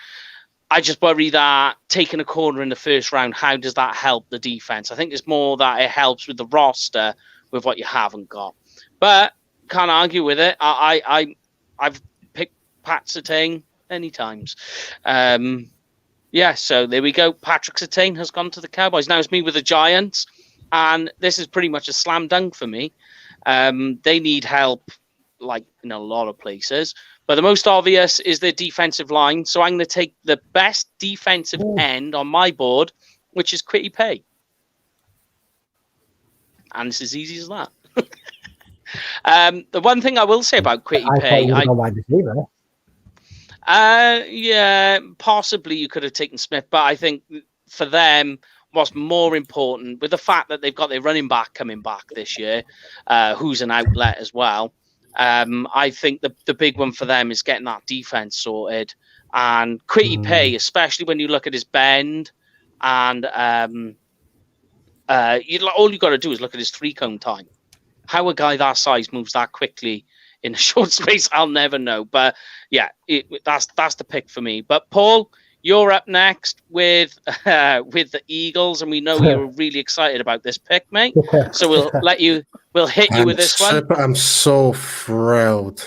I just worry that taking a corner in the first round, how does that help the defense? I think it's more that it helps with the roster with what you haven't got. But can't argue with it. I've picked Pat Surtain many times. So there we go. Patrick Surtain has gone to the Cowboys. Now it's me with the Giants, and this is pretty much a slam dunk for me. They need help, like in a lot of places. But the most obvious is their defensive line. So I'm going to take the best defensive end on my board, which is Kwity Paye. And it's as easy as that. The one thing I will say about Kwity Paye, possibly you could have taken Smith, but I think for them, what's more important with the fact that they've got their running back coming back this year, who's an outlet as well. I think the big one for them is getting that defense sorted, and Kwity Paye, especially when you look at his bend, and all you got to do is look at his 3-cone time. How a guy that size moves that quickly in a short space, I'll never know. But yeah, that's the pick for me. But Paul, you're up next with the Eagles, and we know you're really excited about this pick, mate. So we'll hit you with this one. I'm so thrilled.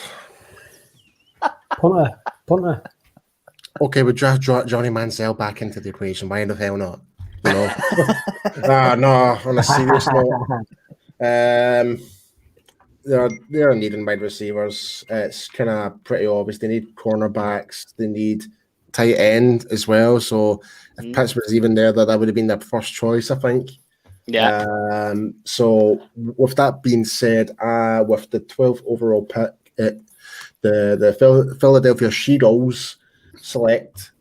Punter. Okay, we draft Johnny Manziel back into the equation. Why the hell not? You know? No. On a serious note, they're needing wide receivers. It's kind of pretty obvious. They need cornerbacks. They need tight end as well. So if Pitts was even there, that would have been their first choice, I think. Yeah. So with that being said, with the 12th overall pick, the Philadelphia Eagles select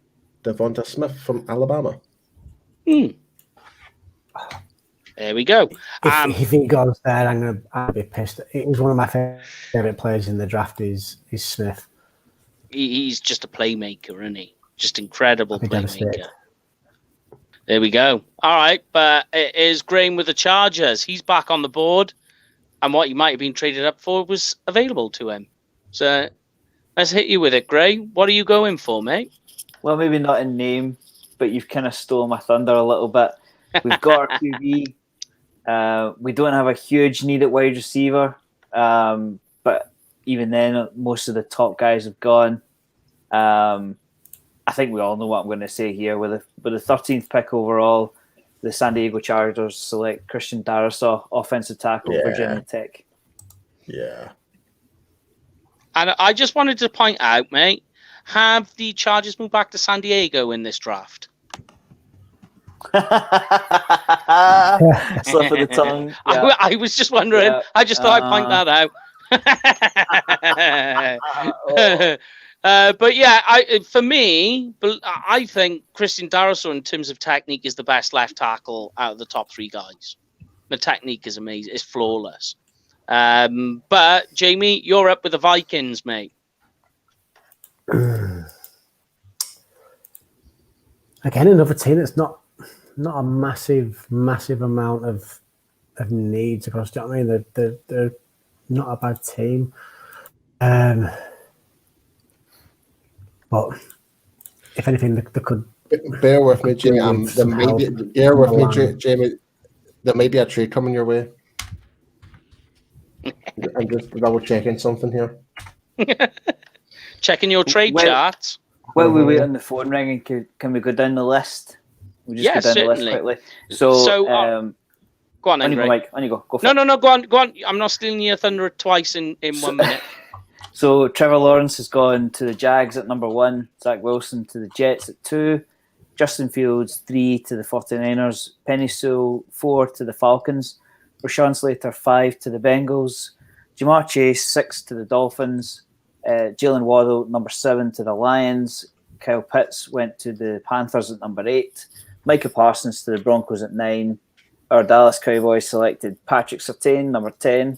Devonta Smith from Alabama. There we go. If he goes there, I'll be pissed. It was one of my favorite players in the draft. Is Smith? He's just a playmaker, isn't he? Just incredible playmaker. There we go. All right, but it is Graham with the Chargers. He's back on the board, and what he might have been traded up for was available to him. So let's hit you with it, Gray. What are you going for, mate? Well, maybe not in name, but you've kind of stole my thunder a little bit. We've got our QB. We don't have a huge need at wide receiver, but even then, most of the top guys have gone. I think we all know what I'm going to say here. With the 13th pick overall, the San Diego Chargers select Christian Darrisaw, offensive tackle, Virginia Tech. Yeah. And I just wanted to point out, mate, have the Chargers moved back to San Diego in this draft? Slip of the tongue. Yeah. I was just wondering. Yeah. I just thought I'd point that out. But yeah, for me, I think Christian Darrisaw in terms of technique is the best left tackle out of the top 3 guys. The technique is amazing. It's flawless. But Jamie, you're up with the Vikings, mate. Again, another team that's not a massive amount of needs across. Do you know what I mean? They're not a bad team. But if anything, they could. Bear with me, Jamie. Jamie. There may be a trade coming your way. I'm just double checking something here. Checking your trade charts. While we wait on the phone ringing, can we go down the list? We'll just go down certainly. the list quickly. So go on, then, you go, Mike. On you go. Go for it. No, go on. I'm not stealing your thunder twice in 1 minute. So Trevor Lawrence has gone to the Jags at number 1, Zach Wilson to the Jets at 2, Justin Fields 3 to the 49ers, Penny Sewell 4 to the Falcons, Rashawn Slater 5 to the Bengals, Jamar Chase 6 to the Dolphins, Jalen Waddle number 7 to the Lions, Kyle Pitts went to the Panthers at number 8, Micah Parsons to the Broncos at 9, our Dallas Cowboys selected Patrick Surtain, number 10.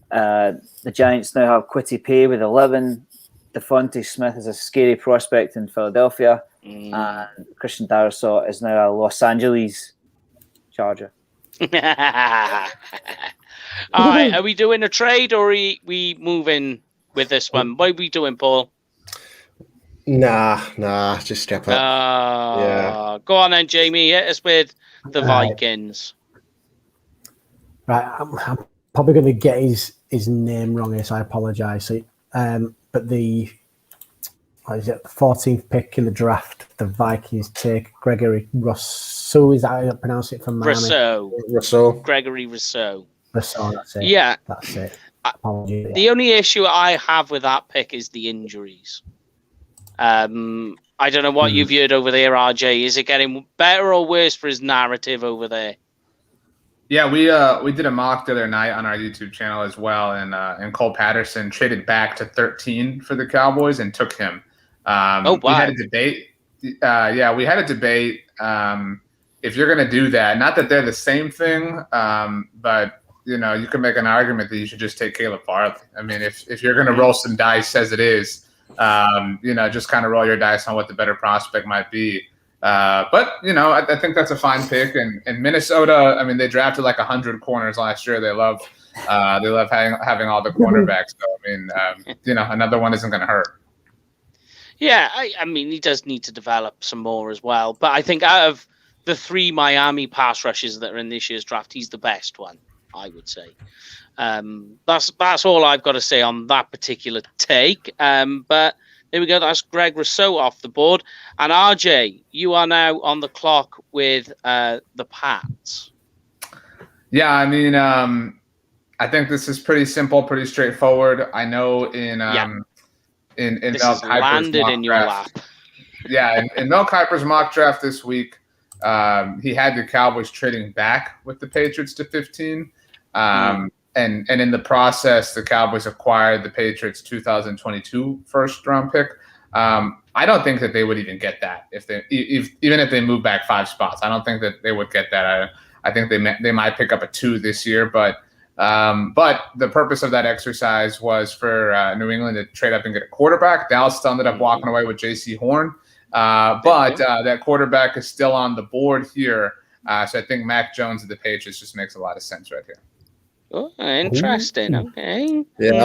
The Giants now have Kwity Paye with 11. Devontae Smith is a scary prospect in Philadelphia. And Christian Darrisaw is now a Los Angeles Charger. All right, are we doing a trade or are we moving with this one? What are we doing, Paul? Nah, just step up. Yeah. Go on then, Jamie. Hit us with the Vikings. Right, I'm probably going to get his name wrong here, so I apologise. But the 14th pick in the draft, the Vikings take Gregory Rousseau. Is that how you pronounce it from Miami? Rousseau. Gregory Rousseau. Rousseau, that's it. Yeah. That's it. Apologies. The only issue I have with that pick is the injuries. I don't know what you've heard over there, RJ. Is it getting better or worse for his narrative over there? Yeah, we did a mock the other night on our YouTube channel as well, and Cole Patterson traded back to 13 for the Cowboys and took him. Wow. We had a debate. We had a debate. If you're going to do that, not that they're the same thing, but you can make an argument that you should just take Caleb Farley. I mean, if you're going to roll some dice as it is, just kind of roll your dice on what the better prospect might be. But I think that's a fine pick. And Minnesota, I mean, they drafted like 100 corners last year. They love having all the cornerbacks. So I mean, another one isn't going to hurt. Yeah, I mean, he does need to develop some more as well. But I think out of the 3 Miami pass rushes that are in this year's draft, he's the best one, I would say. That's all I've got to say on that particular take. But there we go. That's Greg Rousseau off the board. And RJ, you are now on the clock with the Pats. Yeah, I mean, I think this is pretty simple, pretty straightforward. I know in this Mel has Kiper's landed mock in your draft, lap. Yeah, in Mel Kiper's mock draft this week, he had the Cowboys trading back with the Patriots to 15. And in the process, the Cowboys acquired the Patriots' 2022 first-round pick. I don't think that they would even get that even if they move back 5 spots. I don't think that they would get that. I think they might pick up a 2 this year, but the purpose of that exercise was for New England to trade up and get a quarterback. Dallas still ended up walking away with J.C. Horn, but that quarterback is still on the board here. So I think Mac Jones of the Patriots just makes a lot of sense right here. Oh, interesting. Okay. Yeah,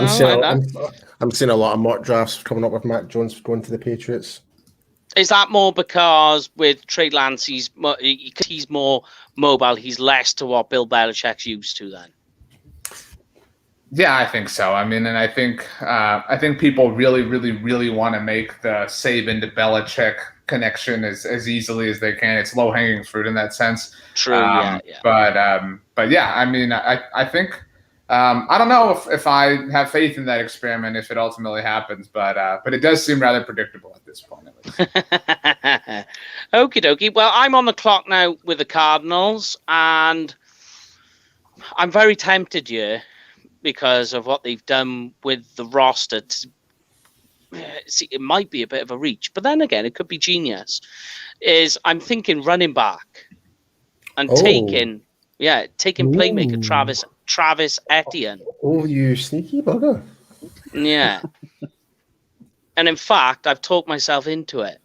I'm seeing a lot of mock drafts coming up with Mac Jones going to the Patriots. Is that more because with Trey Lance, he's more mobile, he's less to what Bill Belichick's used to then? Yeah, I think so. I mean, and I think people really, really, really want to make the Saban to Belichick connection as easily as they can. It's low hanging fruit in that sense. True. Yeah. But yeah, I mean, I think I don't know if I have faith in that experiment if it ultimately happens, but it does seem rather predictable at this point, at least. Okie dokie. Well, I'm on the clock now with the Cardinals, and I'm very tempted here because of what they've done with the roster. See, it might be a bit of a reach, but then again, it could be genius. I'm thinking running back and taking playmaker Travis Etienne. Oh, you sneaky bugger. Yeah. And in fact, I've talked myself into it.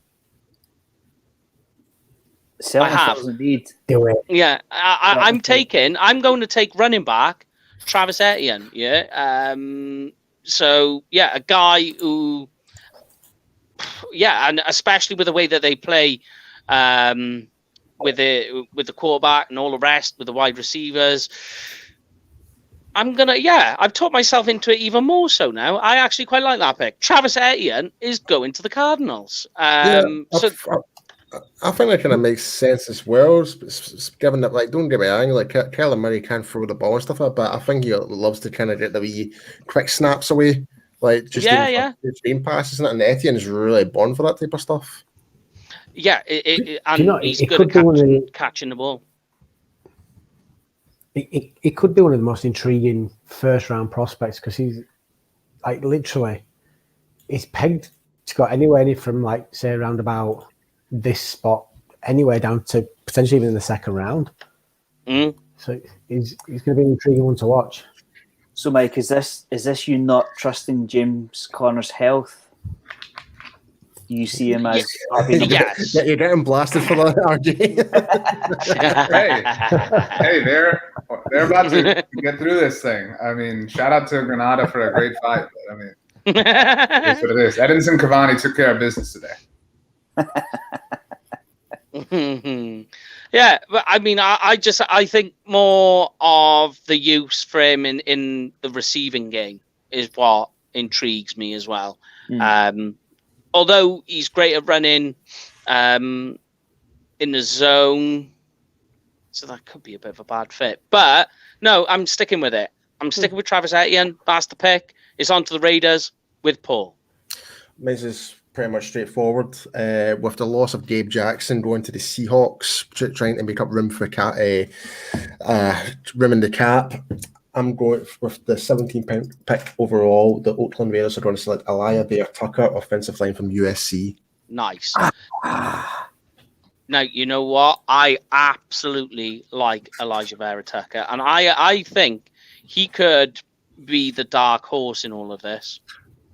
I have. Indeed. Do it. Yeah, I'm going to take running back Travis Etienne. Yeah. So yeah, a guy who, yeah, and especially with the way that they play, with the quarterback and all the rest, with the wide receivers. I've talked myself into it even more so now. I actually quite like that pick. Travis Etienne is going to the Cardinals. I think that kind of makes sense as well, given that, like, don't get me wrong, like, Kyler Murray can throw the ball and stuff like that, but I think he loves to kind of get the wee quick snaps away, like, just screen passes, and Etienne is really born for that type of stuff. Yeah, he's good at catching the ball. It could be one of the most intriguing first-round prospects because he's, like, literally, he's pegged to go anywhere from, like, say, around about this spot, anywhere down to potentially even in the second round. So he's going to be an intriguing one to watch. So, Mike, is this you not trusting James Conner's health? You see him as yes. You're getting blasted for that, RJ. hey, they're about to get through this thing. I mean, shout out to Granada for a great fight. But, I mean, that's what it is. Edinson Cavani took care of business today. Yeah, but I mean, I think more of the use for him in the receiving game is what intrigues me as well. Although he's great at running in the zone, so that could be a bit of a bad fit. But no, I'm sticking with it. I'm sticking with Travis Etienne. That's the pick. It's on to the Raiders with Paul. Mine's is pretty much straightforward. With the loss of Gabe Jackson going to the Seahawks, trying to make up room for room in the cap, I'm going with the 17th pick overall. The Oakland Raiders are going to select Elijah Tucker, offensive line from USC. Nice. Now, you know what? I absolutely like Elijah Vera Tucker, and I think he could be the dark horse in all of this.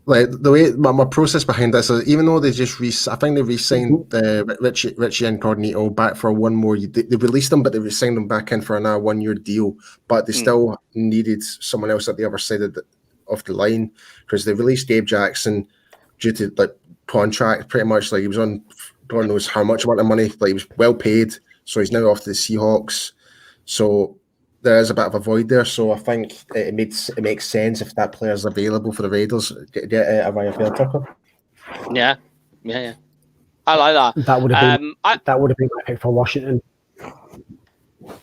Like the way my process behind this is, even though they just I think they re-signed Richie Incognito back for one more. They released him, but they re-signed him back in for another 1 year deal. But they still needed someone else at the other side of the line because they released Gabe Jackson due to like contract. Pretty much, like he was on God knows how much amount of money. Like he was well paid, so he's now off to the Seahawks. So there is a bit of a void there, so I think it makes sense if that player is available for the Raiders. Get Elijah Vera Tucker. Yeah, I like that. That would have been my pick for Washington.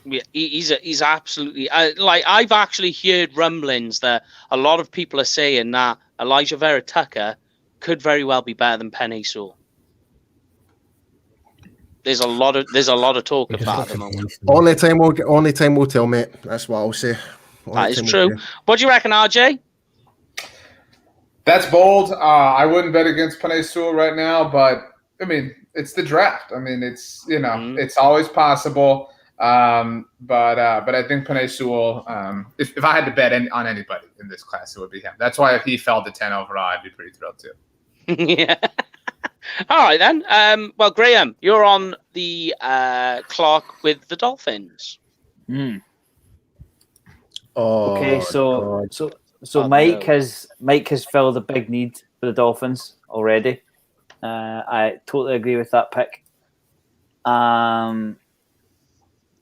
Yeah, he's absolutely like I've actually heard rumblings that a lot of people are saying that Elijah Vera Tucker could very well be better than Penei Sewell. There's a lot of talk of that at the moment. Only time will tell, mate. That's what I'll say. That is true. What do you reckon, RJ? That's bold. I wouldn't bet against Penei Sewell right now, but I mean, it's the draft. I mean, it's it's always possible. But I think Penei Sewell. If I had to bet on anybody in this class, it would be him. That's why if he fell to 10 overall, I'd be pretty thrilled too. Yeah. All right, then. Well, Graham, you're on the clock with the Dolphins. Oh, okay, so Mike has filled a big need for the Dolphins already. I totally agree with that pick.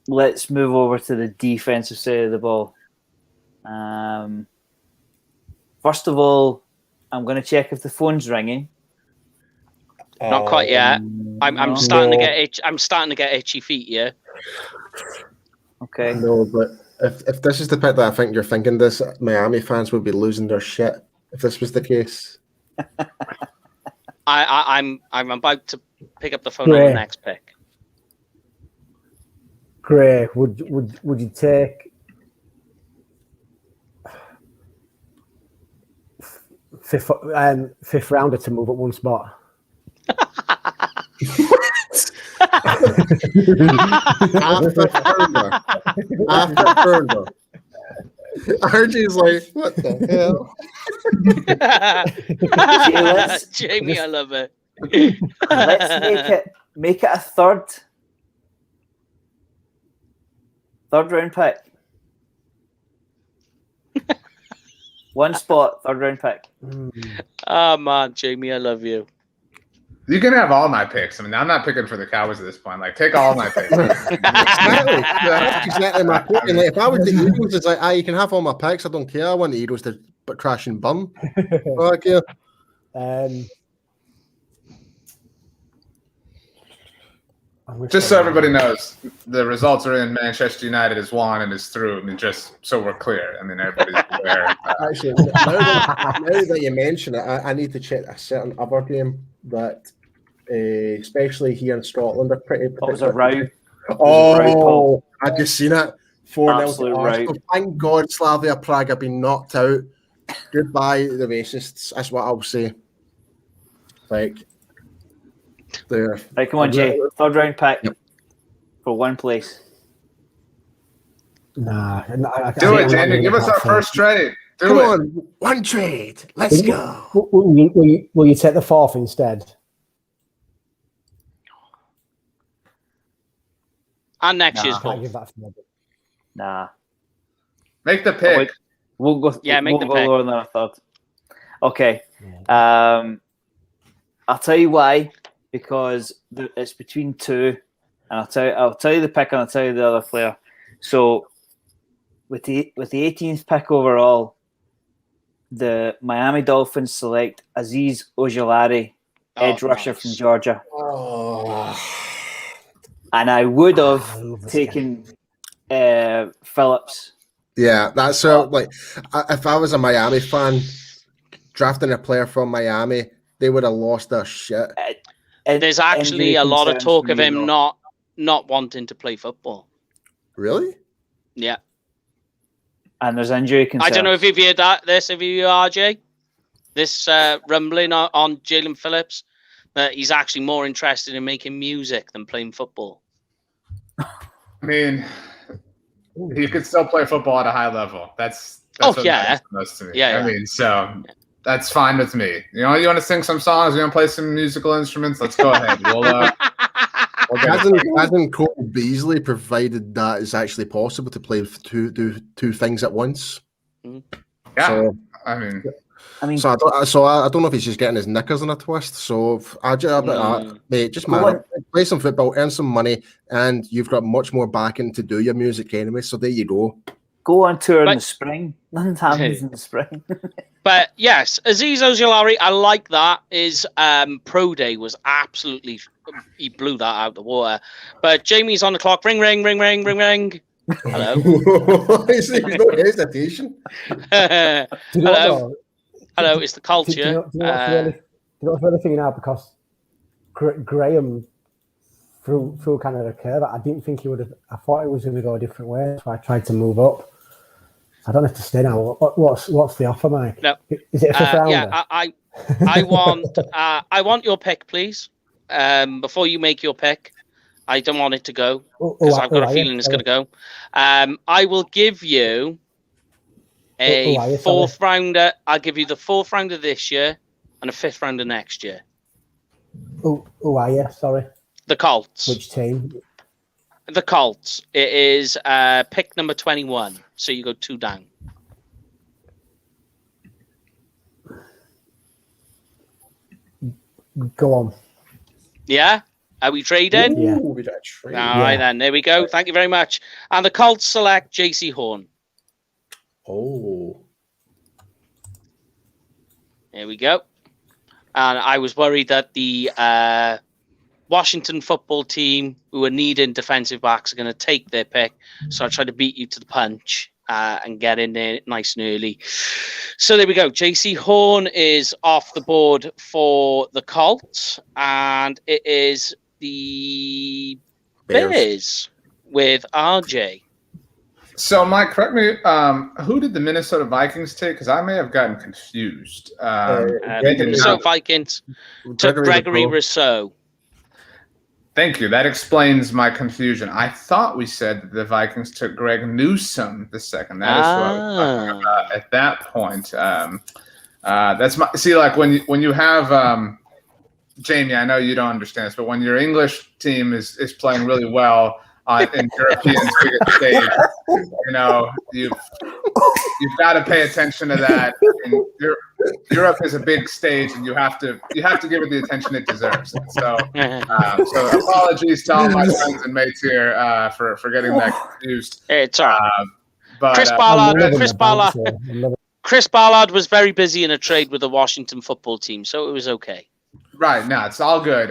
Let's move over to the defensive side of the ball. First of all, I'm going to check if the phone's ringing. Not quite yet. I'm No. starting to get I'm starting to get itchy feet. Yeah. Okay. No, but if this is the pick that I think you're thinking, this Miami fans would be losing their shit if this was the case. I'm about to pick up the phone on the next pick. Gray, would you take fifth rounder to move up one spot? After Further. RJ's like, what the hell? Jamie, I love it. Let's make it a third round pick. One spot, third round pick. Oh man, Jamie, I love you. You can have all my picks. I mean, I'm not picking for the Cowboys at this point. Like, take all my picks. Exactly. That's exactly my point. And like, if I was the Eagles, it's like, you can have all my picks. I don't care. I want the Eagles to crash and burn. I care. Just so everybody knows, the results are in. Manchester United is won and is through. I mean, just so we're clear. I mean, everybody's aware. Actually, now that you mention it, I need to check a certain other game that, especially here in Scotland, are pretty. What was a row? Oh, I just seen it. 4-0 Absolute to Arsenal. rout. Thank God Slavia Prague have been knocked out. Goodbye, the racists. That's what I'll say. Like, there. Right, come on, Jay. Third round pick for one place. Nah. Do it, Jamie. Give us our first trade. Come on, one trade. Let's go. Will you take the fourth instead? And next year's I can't fourth. give that for Nah. Make the pick. We'll go. Yeah, make we'll the go pick. lower than I thought. Okay. I'll tell you why. Because it's between two, and I'll tell you the pick, and I'll tell you the other player. So, with the 18th pick overall, the Miami Dolphins select Azeez Ojulari, edge rusher from Georgia. Oh. And I would have taken Phillips. Yeah, that's so. Like, if I was a Miami fan drafting a player from Miami, they would have lost their shit. There's actually a lot of talk of him not wanting to play football. Really? Yeah. And there's injury concerns. I don't know if you've heard this, have you, RJ? This rumbling on Jalen Phillips, that he's actually more interested in making music than playing football. I mean, he could still play football at a high level. That's what matters most to me. Yeah. I mean, so that's fine with me. You know, you want to sing some songs? You want to play some musical instruments? Let's go ahead. Hasn't Cole Beasley provided that it's actually possible to play do two things at once? Yeah, so, I mean, so I don't know if he's just getting his knickers in a twist. So mate, just play some football, earn some money, and you've got much more backing to do your music anyway. So there you go. Go on tour in the spring. Nothing happens in the spring. But yes, Azeez Ojulari, I like that. His pro day was absolutely, he blew that out of the water. But Jamie's on the clock. Ring, ring, ring, ring, ring, ring. Hello. There's no hesitation. Hello. Hello, it's the culture. Do you know what's really thinking now? Because Graham threw kind of a curve. I didn't think he would have. I thought he was going to go a different way, so I tried to move up. I don't have to stay now. What's the offer, Mike? No. Is it a fifth rounder? Yeah, I want your pick, please. Before you make your pick, I don't want it to go because I've got a feeling it's going to go. I will give you a fourth rounder. I'll give you the fourth rounder this year and a fifth rounder next year. Who are you? Sorry. The Colts. Which team? The Colts. It is pick number 21. So you go 2 down. Go on. Yeah? Are we trading? Yeah. Ooh, we got a trade. All right, then. There we go. Thank you very much. And the Colts select JC Horn. Oh. Here we go. And I was worried that the Washington football team, who are needing defensive backs, are going to take their pick. So I tried to beat you to the punch and get in there nice and early. So there we go. JC Horn is off the board for the Colts, and it is the Bears with RJ. So, Mike, correct me. Who did the Minnesota Vikings take? Because I may have gotten confused. The Minnesota Vikings took Gregory Rousseau. Thank you. That explains my confusion. I thought we said that the Vikings took Greg Newsome the second. That is what I was talking about at that point. That's my like when you have Jamie. I know you don't understand this, but when your English team is playing really well in European stage, you've got to pay attention to that. And Europe is a big stage, and you have to give it the attention it deserves. So apologies to all my friends and mates here for getting that confused. It's all right. But Chris Ballard was very busy in a trade with the Washington football team, so it was okay. Right, no, it's all good.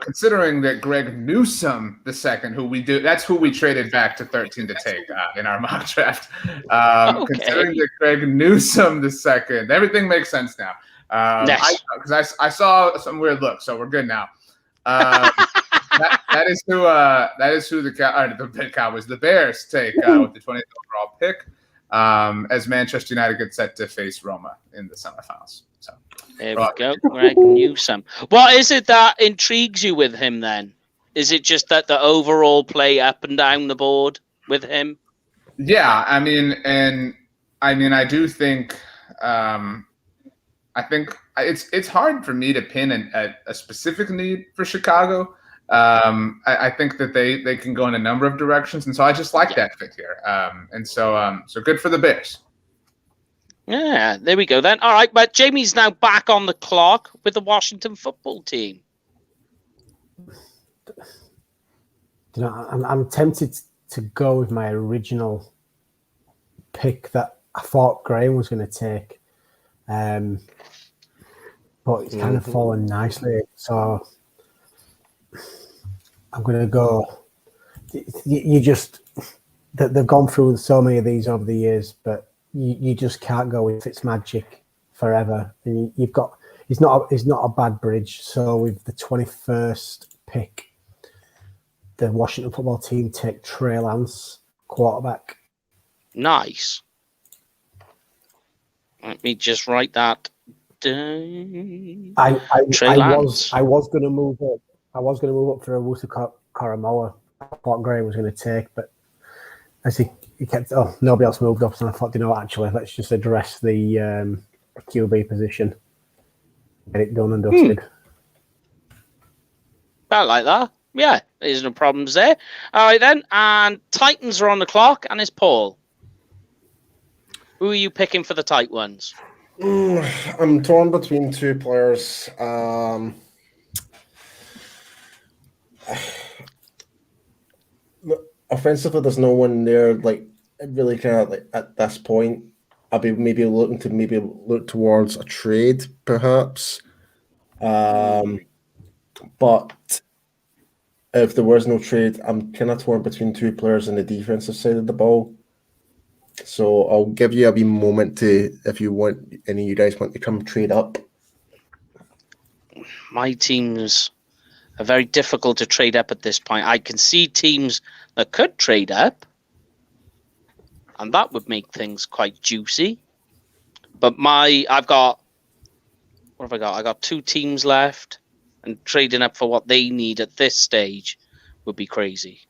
Considering that Greg Newsome the second, that's who we traded back to 13 to take in our mock draft. Considering that Greg Newsome the second, everything makes sense now. Because I saw some weird look, so we're good now. That is who the Cowboys, the Bears take with the 20th overall pick as Manchester United gets set to face Roma in the semifinals. So. There we go, Greg Newsome. What is it that intrigues you with him then? Is it just that the overall play up and down the board with him? Yeah, I do think I think it's hard for me to pin a specific need for Chicago. I think that they can go in a number of directions, and so I just like that fit here. So good for the Bears. Yeah, there we go then. All right, but Jamie's now back on the clock with the Washington football team. I'm tempted to go with my original pick that I thought Graham was going to take, but it's kind of fallen nicely. So I'm going to go. They've gone through so many of these over the years, but. You just can't go with Fitzmagic forever. And you've got he's not a bad bridge. So with the 21st pick, the Washington football team take Trey Lance, quarterback. Nice. Let me just write that down. I was going to move up. I was going to move up for a Wusu Karamoa. I thought Graham was going to take, but as he kept, nobody else moved up, and I thought, actually, let's just address the QB position, get it done and dusted. I like that. Yeah, there's no problems there. All right then, and Titans are on the clock, and it's Paul. Who are you picking for the tight ones? I'm torn between two players. Offensively, there's no one there really kind of at this point. I'll be maybe looking to look towards a trade, perhaps. But if there was no trade, I'm kind of torn between two players on the defensive side of the ball. So I'll give you a wee moment to, if you want, any of you guys want to come trade up. My teams are very difficult to trade up at this point. I can see teams that could trade up, and that would make things quite juicy. But I've got, what have I got? I got two teams left, and trading up for what they need at this stage would be crazy.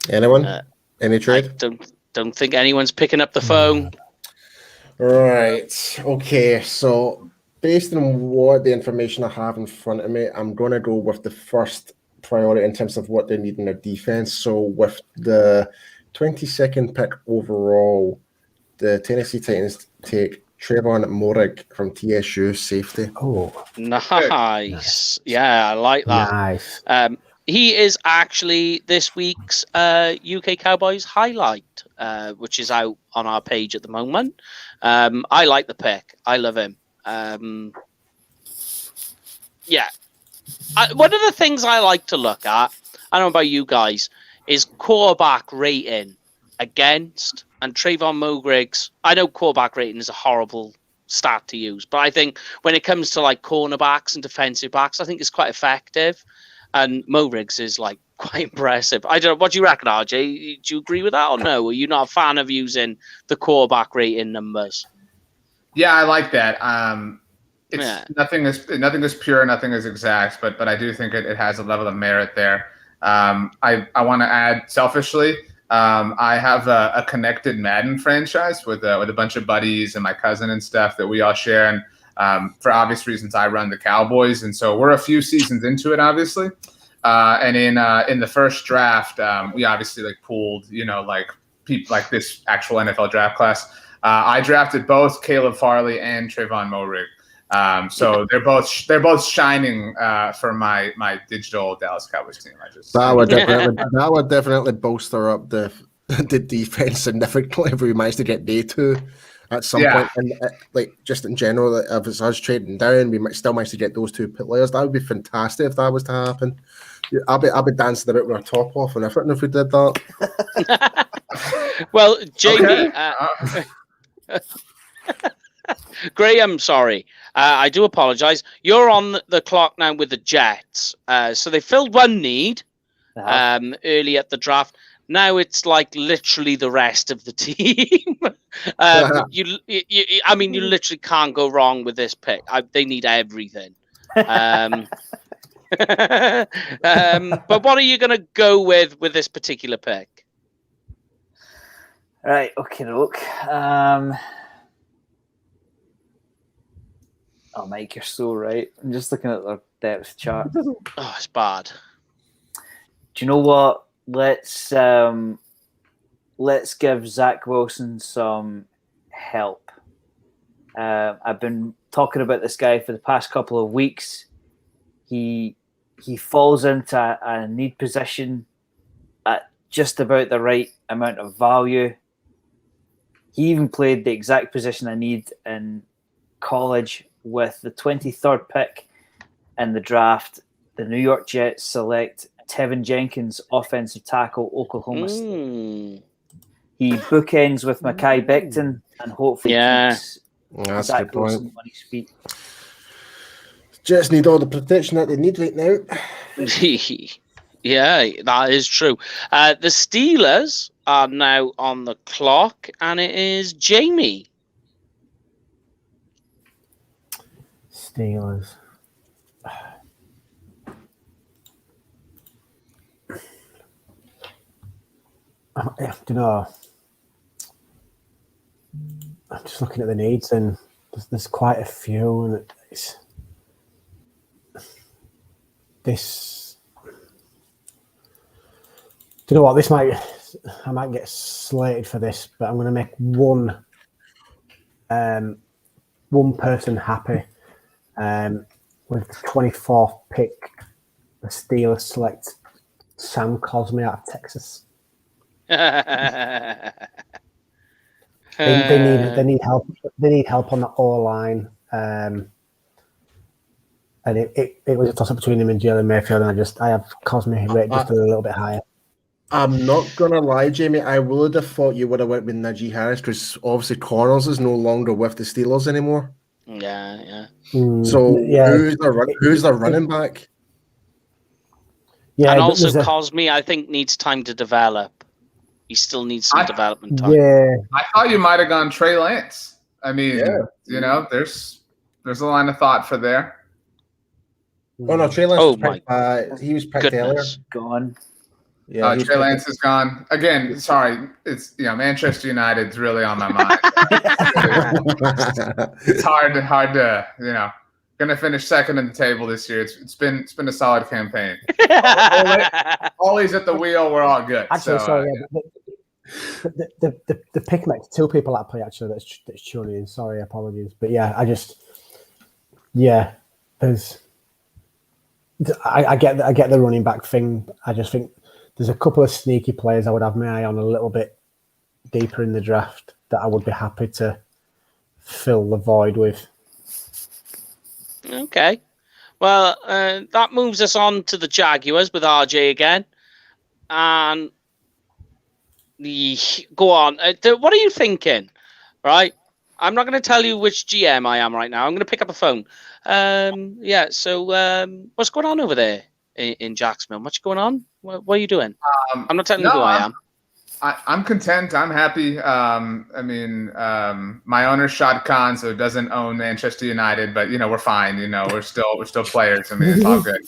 Anyone? Any trade? I don't think anyone's picking up the phone. Right. Okay. So based on what the information I have in front of me, I'm going to go with the first priority in terms of what they need in their defense. So with the 22nd pick overall, the Tennessee Titans take Trevon Moehrig from TSU, safety. Oh, Nice. Yeah, I like that. Nice. he is actually this week's UK Cowboys highlight, which is out on our page at the moment. I like the pick. I love him. Yeah. One of the things I like to look at, I don't know about you guys, is quarterback rating against, and Trayvon Mogriggs. I know quarterback rating is a horrible stat to use, but I think when it comes to like cornerbacks and defensive backs, I think it's quite effective. And Mogriggs is like quite impressive. I don't know. What do you reckon, RJ? Do you agree with that or no? Are you not a fan of using the quarterback rating numbers? Yeah, I like that. Nothing is pure, nothing is exact, but I do think it has a level of merit there. I want to add selfishly, I have a connected Madden franchise with a bunch of buddies and my cousin and stuff that we all share. And for obvious reasons, I run the Cowboys, and so we're a few seasons into it, obviously. And in the first draft, we obviously like pooled, like people like this actual NFL draft class. I drafted both Caleb Farley and Trayvon Moehrig. So they're both shining for my digital Dallas Cowboys team. That would definitely bolster up the defense significantly if we managed to get day two at some point. And like just in general, if it's us trading down, we might still manage to get those two players. That would be fantastic if that was to happen. I'll be dancing about with our top off and everything if we did that. Well, Jamie. Graham, sorry. I do apologize. You're on the clock now with the Jets. So they filled one need early at the draft. Now it's like literally the rest of the team. You literally can't go wrong with this pick. They need everything. But what are you going to go with this particular pick? Right. Okay. Look. Oh, Mike, you're so right. I'm just looking at their depth chart. Oh, it's bad. Do you know what? Let's give Zach Wilson some help. I've been talking about this guy for the past couple of weeks. He falls into a need position at just about the right amount of value. He even played the exact position I need in college. With the 23rd pick in the draft, the New York Jets select Tevin Jenkins, offensive tackle, Oklahoma State. He bookends with Mekhi Becton and hopefully keeps Zach Wilson on his feet. Jets need all the protection that they need right now. Yeah, that is true. The Steelers are now on the clock, and it is Jamie. Steelers. I'm just looking at the needs, and there's quite a few, and it's this. Do you know what? I might get slated for this, but I'm going to make one person happy. With the 24th pick, the Steelers select Sam Cosmi out of Texas. They need help. They need help on the O-line. And it was a toss-up between him and Jalen Mayfield, and I have Cosmi rated just a little bit higher. I'm not gonna lie, Jamie. I would have thought you would have went with Najee Harris because obviously Corners is no longer with the Steelers anymore. Yeah. So who's the running back? Yeah, and also Cosmi, I think, needs time to develop. He still needs some development time. Yeah, I thought you might have gone Trey Lance. I mean, there's a line of thought for there. Oh no, Trey Lance. He was picked earlier. Gone. Yeah, Trey Lance is gone. Again, sorry. It's Manchester United's really on my mind. It's hard to gonna finish second in the table this year. It's been a solid campaign. Always at the wheel, we're all good. Actually, the pick makes two people that play. Actually, that's tuning in. Sorry, apologies, but there's I get the running back thing. I just think there's a couple of sneaky players I would have my eye on a little bit deeper in the draft that I would be happy to fill the void with. Okay. Well, that moves us on to the Jaguars with RJ again. And go on. What are you thinking? Right? I'm not going to tell you which GM I am right now. I'm going to pick up a phone. So what's going on over there in Jacksonville? What's going on? What are you doing? I'm not telling you who I am. I'm content. I'm happy. My owner's Shad Khan, so doesn't own Manchester United, but we're fine. We're still players. I mean, it's all good.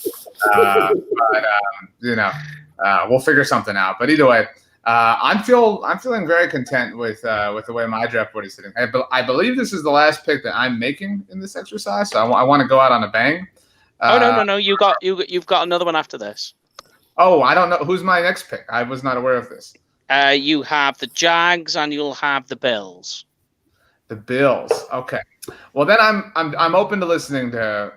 We'll figure something out. But either way, I'm feeling very content with the way my draft board is sitting. I believe this is the last pick that I'm making in this exercise, so I want to go out on a bang. No. You've got another one after this. Oh, I don't know who's my next pick. I was not aware of this. You have the Jags and you'll have the Bills. The Bills. Okay. Well, then I'm open to listening to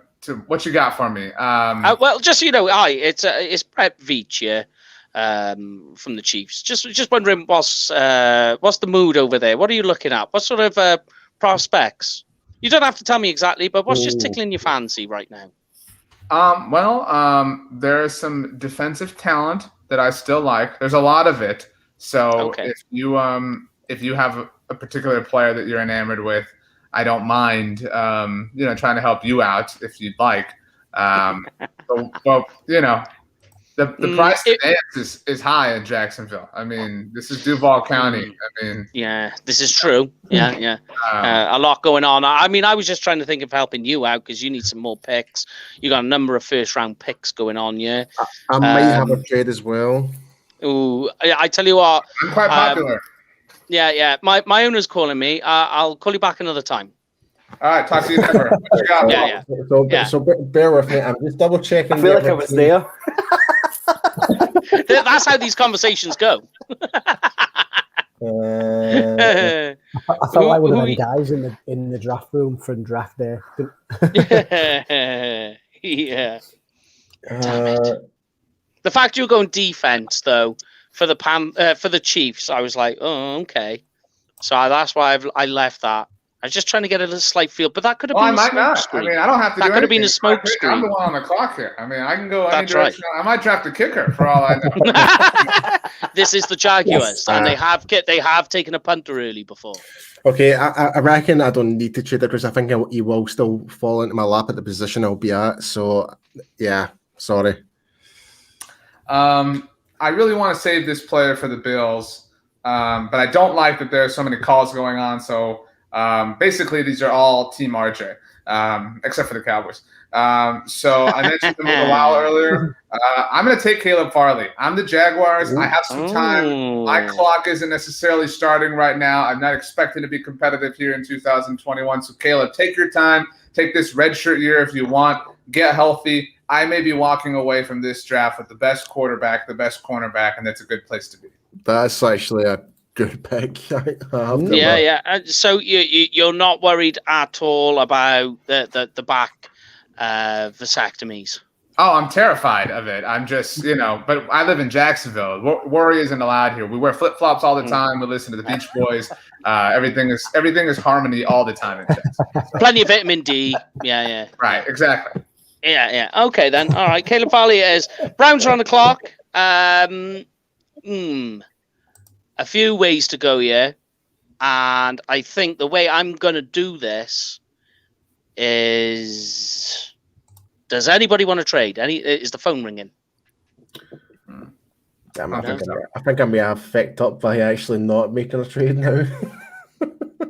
what you got for me. Well, just so you know, it's Brett Veach here from the Chiefs. Just wondering what's the mood over there? What are you looking at? What sort of prospects? You don't have to tell me exactly, but what's just tickling your fancy right now? There's some defensive talent that I still like. There's a lot of it. So if you have a particular player that you're enamored with, I don't mind trying to help you out if you'd like. The price to dance is high in Jacksonville. I mean, this is Duval County. Yeah, this is true. Yeah. A lot going on. I mean, I was just trying to think of helping you out because you need some more picks. You got a number of first-round picks going on. Yeah, I might have a trade as well. Ooh, I tell you what. I'm quite popular. Yeah. My owner's calling me. I'll call you back another time. All right, talk to you never. Yeah. So bear with me. I'm just double checking. I feel like I was there. That's how these conversations go. I felt like one of them guys in the draft room from draft day. Yeah. The fact you're going defense though for the Chiefs, I was like, oh, okay. So that's why I left that. I was just trying to get a slight feel, but that could have been a smoke screen. I mean, I don't have to. That could have been a smoke screen. I'm the one on the clock here. I mean, I can go any That's direction. Right. I might draft a kicker for all I know. This is the Jaguars, and they have taken a punter early before. Okay, I reckon I don't need to trade it because I think he will still fall into my lap at the position I'll be at. So, yeah, sorry. I really want to save this player for the Bills, but I don't like that there are so many calls going on. So basically, these are all Team RJ, except for the Cowboys. So I mentioned them a while earlier. I'm going to take Caleb Farley. I'm the Jaguars. I have some time. My clock isn't necessarily starting right now. I'm not expecting to be competitive here in 2021. So Caleb, take your time. Take this redshirt year if you want. Get healthy. I may be walking away from this draft with the best quarterback, the best cornerback, and that's a good place to be. That's actually a good pick. Yeah. So you're not worried at all about the back vasectomies? Oh, I'm terrified of it. I'm just, but I live in Jacksonville. Worry isn't allowed here. We wear flip-flops all the time. We listen to the Beach Boys. Everything is harmony all the time in Jacksonville. So. Plenty of vitamin D. Yeah. Right, exactly. Yeah. Okay, then. All right. Caleb Farley is. Browns are on the clock. A few ways to go here. And I think the way I'm going to do this is... Does anybody want to trade? Is the phone ringing? Damn, I think I may have fucked up by actually not making a trade now.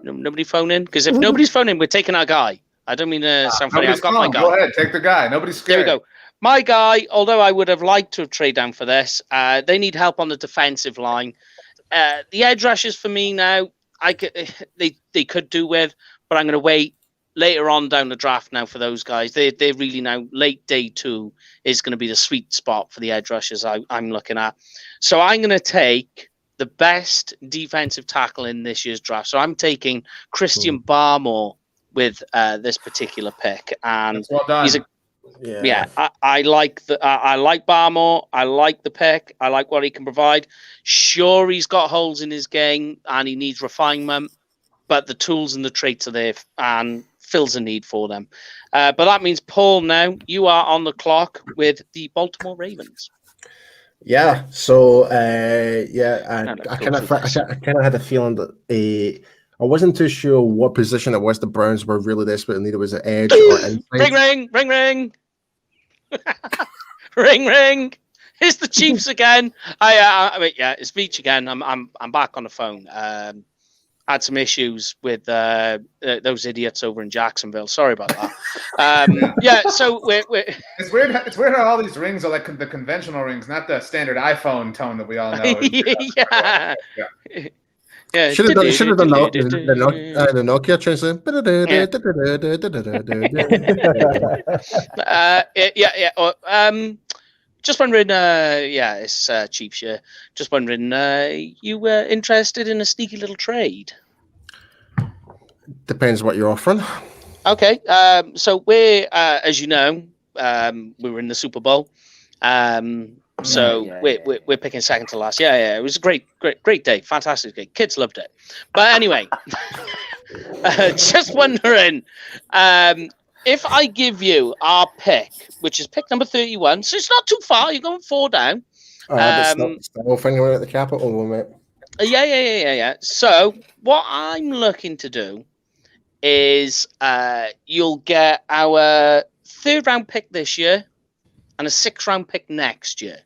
Nobody phoning? Because if nobody's phoning, we're taking our guy. I don't mean to sound funny. I've got my guy. Go ahead, take the guy. Nobody's scared. There we go. My guy, although I would have liked to trade down for this, they need help on the defensive line. The edge rushers for me now, they could do with, but I'm going to wait later on down the draft now for those guys. They're really now late day 2 is going to be the sweet spot for the edge rushers I'm looking at. So I'm going to take the best defensive tackle in this year's draft. So I'm taking Christian Barmore with this particular pick, and well done. Yeah, I like I like Barmore. I like the pick. I like what he can provide. Sure, he's got holes in his game and he needs refinement, but the tools and the traits are there and fills a need for them. But that means, Paul, now you are on the clock with the Baltimore Ravens. Yeah. So I kind of had a feeling that I wasn't too sure what position it was the Browns were really desperate and needed. Was it edge or inside? Ring, ring, ring, ring. Ring, ring. It's the Chiefs again. I mean, yeah, it's Veach again. I'm back on the phone. Had some issues with those idiots over in Jacksonville. Sorry about that. Yeah, so we're It's weird. It's weird how all these rings are like the conventional rings, not the standard iPhone tone that we all know. yeah. Yeah. Should have done the Nokia translation. Just wondering, it's Chiefs. Yeah, just wondering, you were interested in a sneaky little trade? Depends what you're offering. Okay, so we're, as you know, we were in the Super Bowl. We're picking second to last. Yeah, it was a great day, fantastic day. Kids loved it. But anyway, just wondering, if I give you our pick, which is pick number 31, so it's not too far. You're going 4 down. Still thinking about the capital moment. Yeah. So what I'm looking to do is you'll get our 3rd round pick this year and a 6th round pick next year.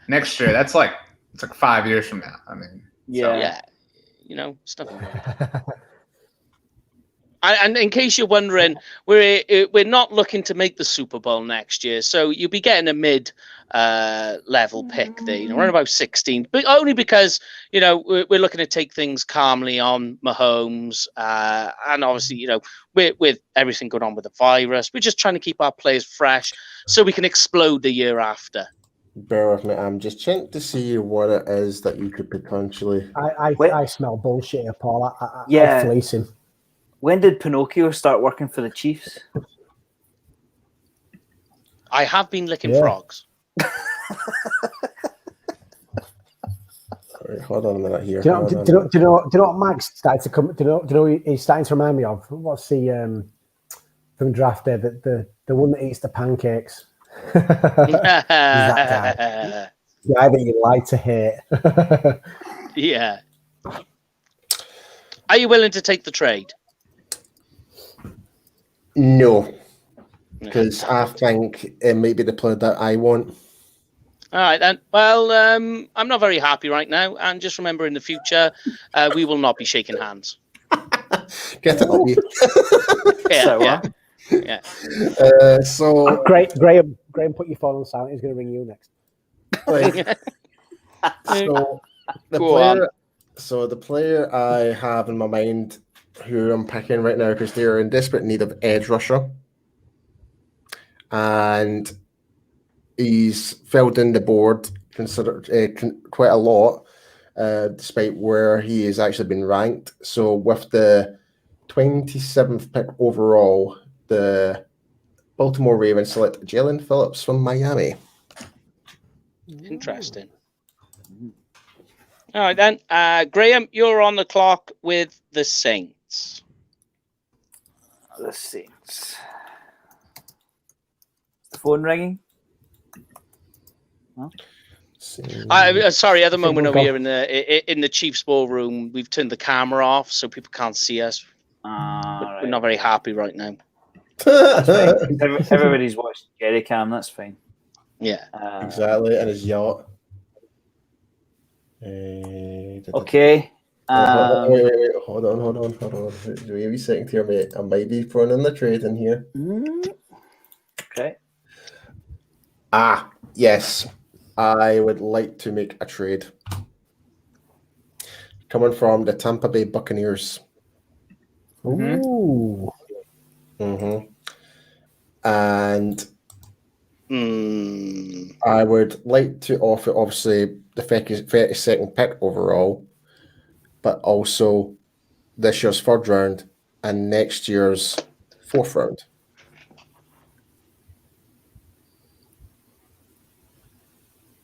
Next year, it's like 5 years from now. I mean, yeah, stuff. And in case you're wondering, we're not looking to make the Super Bowl next year, so you'll be getting a mid level pick there, around about 16, but only because we're looking to take things calmly on Mahomes, and obviously with everything going on with the virus, we're just trying to keep our players fresh so we can explode the year after. Bear with me. I'm just trying to see what it is that you could potentially. I smell bullshit here, Paul. Yeah. I'm fleecing. When did Pinocchio start working for the Chiefs? I have been licking frogs. Right, hold on a minute here. Do you know what Max started to come? Do you know he's starting to remind me of? What's the from Draft Day? The one that eats the pancakes. That guy. The guy that you like to hate. Yeah. Are you willing to take the trade? No, because I think it may be the player that I want. All right then. Well, I'm not very happy right now, and just remember, in the future, we will not be shaking hands. Get it? Yeah. So Graham, put your phone on silent. He's going to ring you next. So the player I have in my mind, who I'm picking right now, because they're in desperate need of edge rusher, and he's filled in the board considered quite a lot, despite where he has actually been ranked. So with the 27th pick overall, the Baltimore Ravens select Jalen Phillips from Miami. Interesting. All right then, Graham, you're on the clock with the Saints. The Saints. The phone ringing? No? Sorry, at the moment over here in the Chiefs ballroom, we've turned the camera off so people can't see us. We're not very happy right now. Everybody's watching Jerry Cam. That's fine. Yeah, exactly, and his yacht. Okay. Wait. Hold on. Give me a second here, mate. I might be throwing in the trade in here. Okay. Yes. I would like to make a trade. Coming from the Tampa Bay Buccaneers. Ooh. Mm-hmm. And I would like to offer, obviously, the 32nd pick overall, but also this year's 3rd round and next year's 4th round.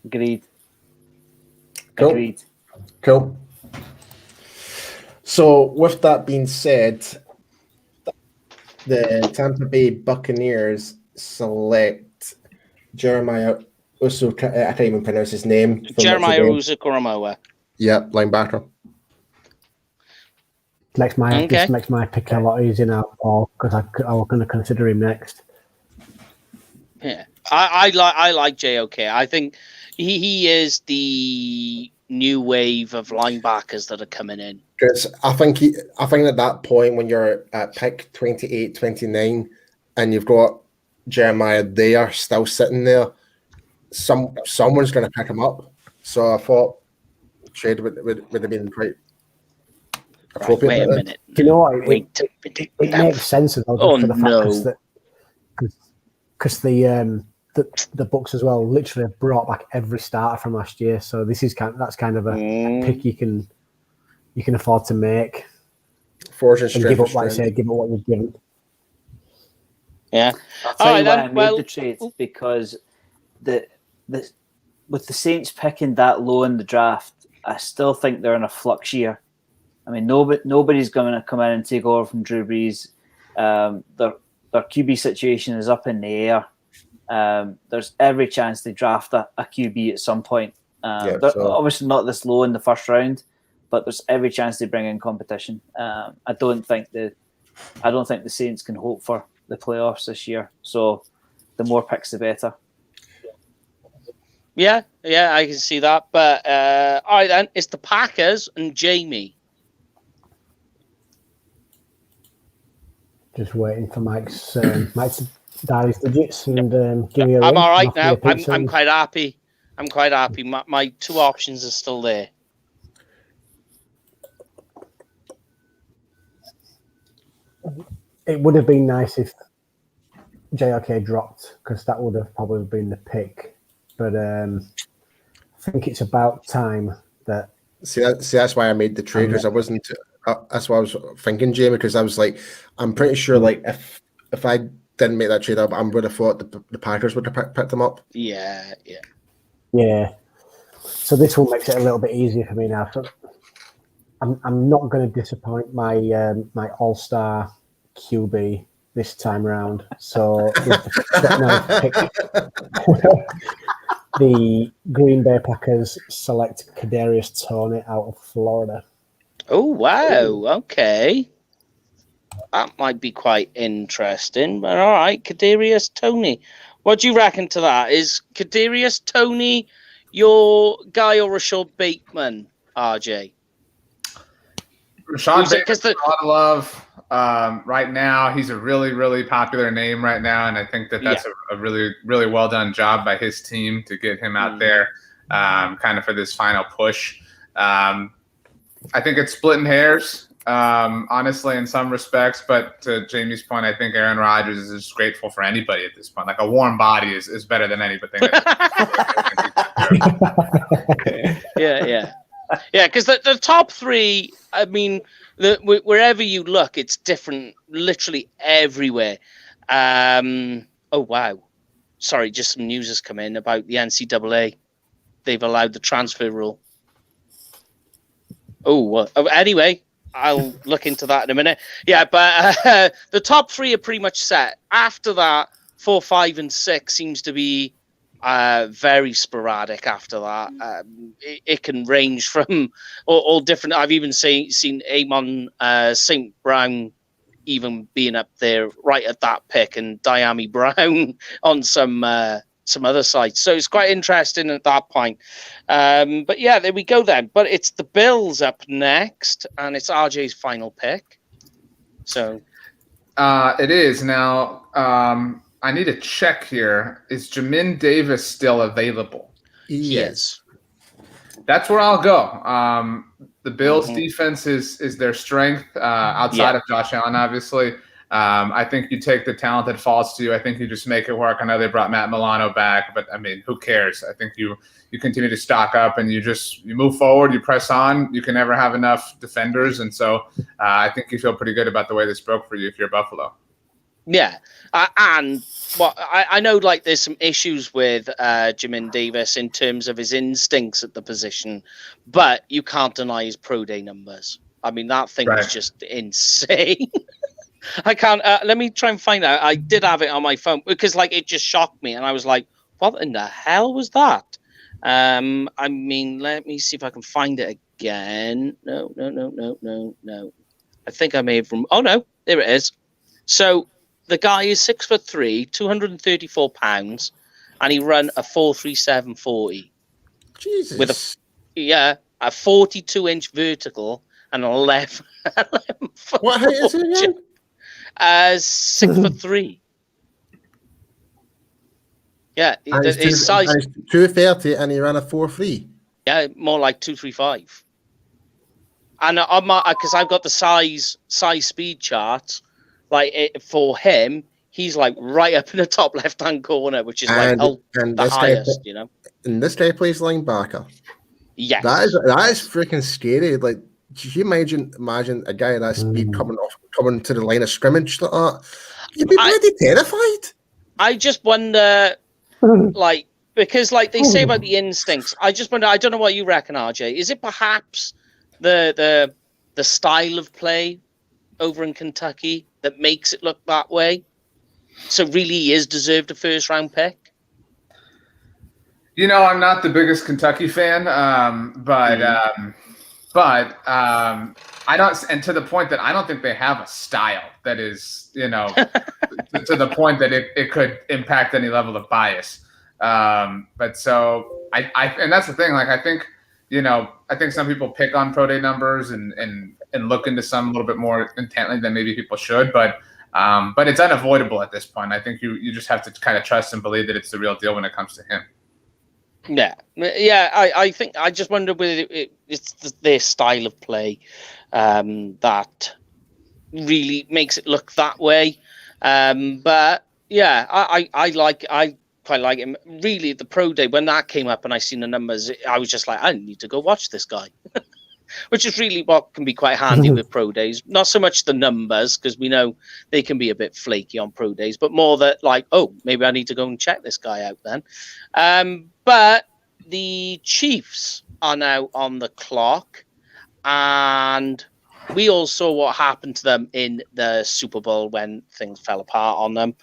Agreed. Cool. Agreed. Cool. So, with that being said, the Tampa Bay Buccaneers select Jeremiah Uso. I can't even pronounce his name. Jeremiah Owusu-Koramoah. Yep, linebacker. This makes my pick a lot easier now, Paul, because I was going to consider him next. Yeah, I like JOK. I think he is the new wave of linebackers that are coming in. Because I think at that point when you're at pick 28, 29, and you've got Jeremiah there still sitting there, someone's going to pick him up. So I thought trade would have been quite appropriate. Wait a minute. Do you know what? It makes sense as well for the fact because the Bucks as well literally have brought back every starter from last year. So that's kind of a pick you can afford to make. And give up, like I say, give up what you've given. Yeah. I'll tell you why I made the trade, because with the Saints picking that low in the draft, I still think they're in a flux year. I mean, nobody's going to come in and take over from Drew Brees. Their QB situation is up in the air. There's every chance they draft a QB at some point. Obviously not this low in the 1st round, but there's every chance they bring in competition. I don't think the Saints can hope for the playoffs this year. So the more picks, the better. Yeah, I can see that. But all right, then it's the Packers and Jamie. Just waiting for Mike's dial his digits and give me a ring. I'm all right now. I'm quite happy. My 2 options are still there. It would have been nice if JOK dropped, because that would have probably been the pick. But I think it's about time that. See, that's why I made the trade, because I wasn't. That's what I was thinking, Jamie, because I was like, I'm pretty sure, like, if I didn't make that trade up, I would have thought the Packers would have picked them up. Yeah. So this one makes it a little bit easier for me now. So I'm not going to disappoint my my all-star QB this time around. So the Green Bay Packers select Kadarius Toney out of Florida. Oh, wow. Okay. That might be quite interesting. But all right, Kadarius Toney. What do you reckon to that? Is Kadarius Toney your guy or Rashad Bateman, RJ? Rashad Bateman's a lot of love. Right now, he's a really, really popular name right now, and I think that's a really, really well done job by his team to get him out there kind of for this final push. I think it's splitting hairs, honestly, in some respects. But to Jamie's point, I think Aaron Rodgers is just grateful for anybody at this point. Like, a warm body is better than anything. Yeah, because the top 3, I mean, wherever you look, it's different literally everywhere. Oh, wow. Sorry, just some news has come in about the NCAA. They've allowed the transfer rule. Anyway, I'll look into that in a minute. Yeah, but the top 3 are pretty much set. After that, 4, 5, and 6 seems to be very sporadic. After that, it can range from all different. I've even seen Amon St. Brown even being up there right at that pick, and Diami Brown on some other sites. So it's quite interesting at that point. But yeah, there we go then. But it's the Bills up next, and it's RJ's final pick. So it is now. I need to check here. Is Jamin Davis still available? Yes. That's where I'll go. The Bills' defense is their strength outside of Josh Allen, obviously. I think you take the talent that falls to you. I think you just make it work. I know they brought Matt Milano back, but I mean, who cares? I think you continue to stock up and you move forward, you press on. You can never have enough defenders. And so I think you feel pretty good about the way this broke for you if you're Buffalo. Yeah. And I know like there's some issues with Jamin Davis in terms of his instincts at the position, but you can't deny his pro day numbers. I mean, that thing was just insane. I can't. Let me try and find out. I did have it on my phone because, like, it just shocked me, and I was like, "What in the hell was that?" I mean, let me see if I can find it again. No. I think I may have. Oh no, there it is. So the guy is 6'3", 234 pounds, and he run a 4.37.40. Jesus. With a 42-inch vertical and 11 foot. What height is it again? 6'3". Yeah, his size. And he's 230 and he ran a 4.3. Yeah, more like 2.35. And on my, because I've got the size speed charts, like for him, he's like right up in the top left hand corner, which is like the highest, you know. And this guy plays linebacker. Yes, that is freaking scary. Like, can you imagine a guy of that speed coming to the line of scrimmage like that? You'd be bloody terrified. I just wonder, like, because like they say about the instincts. I just wonder. I don't know what you reckon, RJ. Is it perhaps the style of play over in Kentucky that makes it look that way? So really, he is deserved a first round pick. You know, I'm not the biggest Kentucky fan, but I don't, and to the point that I don't think they have a style that is, you know, to the point that it could impact any level of bias. But so and that's the thing. Like, I think some people pick on pro day numbers and look into some a little bit more intently than maybe people should, but it's unavoidable at this point. I think you just have to kind of trust and believe that it's the real deal when it comes to him. Yeah. I think I just wonder whether it's their style of play that really makes it look that way. But yeah, I quite like him. Really, at the pro day when that came up and I seen the numbers, I was just like, I need to go watch this guy. Which is really what can be quite handy with pro days. Not so much the numbers, because we know they can be a bit flaky on pro days, but more that like, oh, maybe I need to go and check this guy out then. But the Chiefs are now on the clock, and we all saw what happened to them in the Super Bowl when things fell apart on them.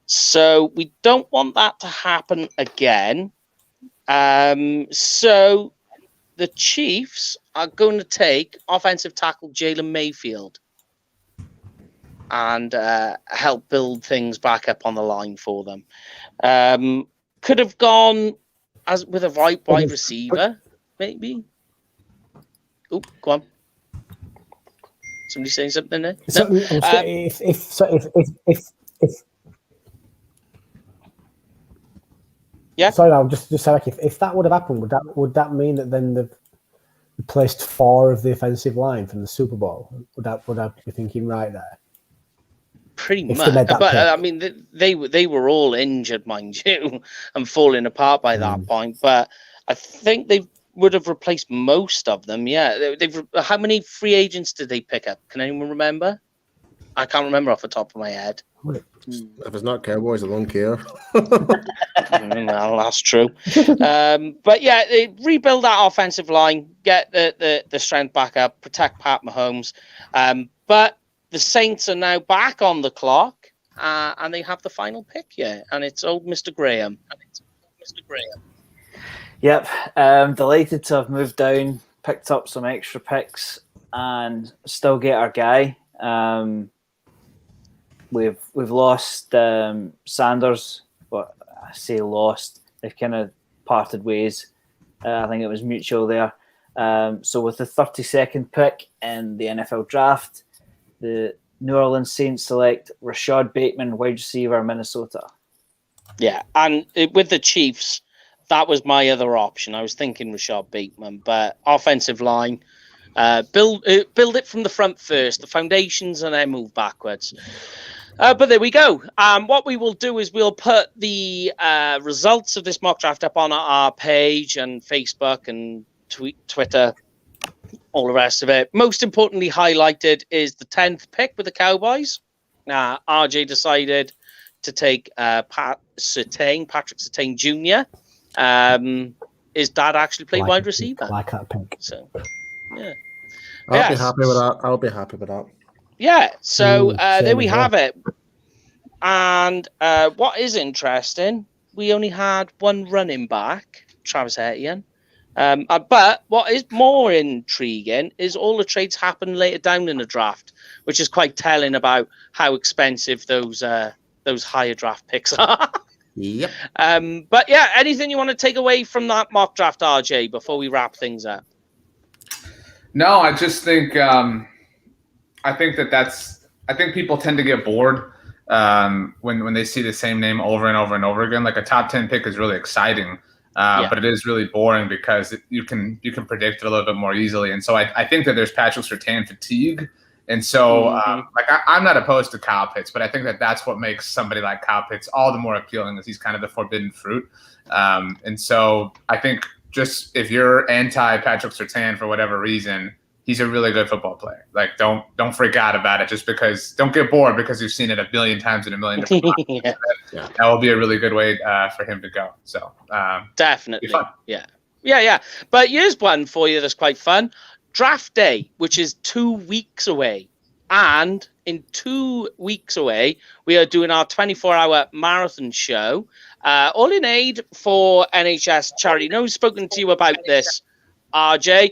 So we don't want that to happen again. So the Chiefs are going to take offensive tackle Jalen Mayfield and help build things back up on the line for them. Could have gone as with a right wide receiver, maybe. Oh, go on. Somebody saying something there? So, No? if Yeah. Sorry, I'll just say, like, if that would have happened, would that mean that then they've replaced 4 of the offensive line from the Super Bowl? Would I be thinking right there? Pretty much, but I mean, they were all injured, mind you, and falling apart by that point. But I think they would have replaced most of them. Yeah, how many free agents did they pick up? Can anyone remember? I can't remember off the top of my head. If it's not Cowboys, I don't care. Well, that's true. But yeah, they rebuild that offensive line, get the strength back up, protect Pat Mahomes. But the Saints are now back on the clock, and they have the final pick here, and it's old Mr. Graham. Yep, delighted to have moved down, picked up some extra picks, and still get our guy. We've lost Sanders, but I say lost. They've kind of parted ways. I think it was mutual there. So with the 32nd pick in the NFL draft, the New Orleans Saints select Rashad Bateman, wide receiver, Minnesota. Yeah, and with the Chiefs, that was my other option. I was thinking Rashad Bateman, but offensive line, build it from the front first, the foundations, and then move backwards. But there we go. What we will do is we'll put the results of this mock draft up on our page and Facebook and Twitter, all the rest of it. Most importantly, highlighted is the 10th pick with the Cowboys. RJ decided to take Patrick Surtain Jr. His dad actually played wide receiver. Like that pick. So, yeah. I'll be happy with that. I'll be happy with that. Yeah, so there we have it. And what is interesting, we only had one running back, Travis Etienne. But what is more intriguing is all the trades happen later down in the draft, which is quite telling about how expensive those higher draft picks are. Yep. But yeah, anything you want to take away from that mock draft, RJ, before we wrap things up? No, I just think I think people tend to get bored when they see the same name over and over and over again. Like a top 10 pick is really exciting, but it is really boring because you can predict it a little bit more easily. And so I think that there's Patrick Surtain fatigue. And so I'm not opposed to Kyle Pitts, but I think that that's what makes somebody like Kyle Pitts all the more appealing, is he's kind of the forbidden fruit. And so I think just if you're anti Patrick Surtain for whatever reason, he's a really good football player. Like, don't freak out about it just because. Don't get bored because you've seen it a billion times in a million different places. That will be a really good way for him to go. So definitely, yeah. But here's one for you that's quite fun: draft day, which is 2 weeks away, and in 2 weeks away, we are doing our 24-hour marathon show, all in aid for NHS charity. No one's spoken to you about this, RJ.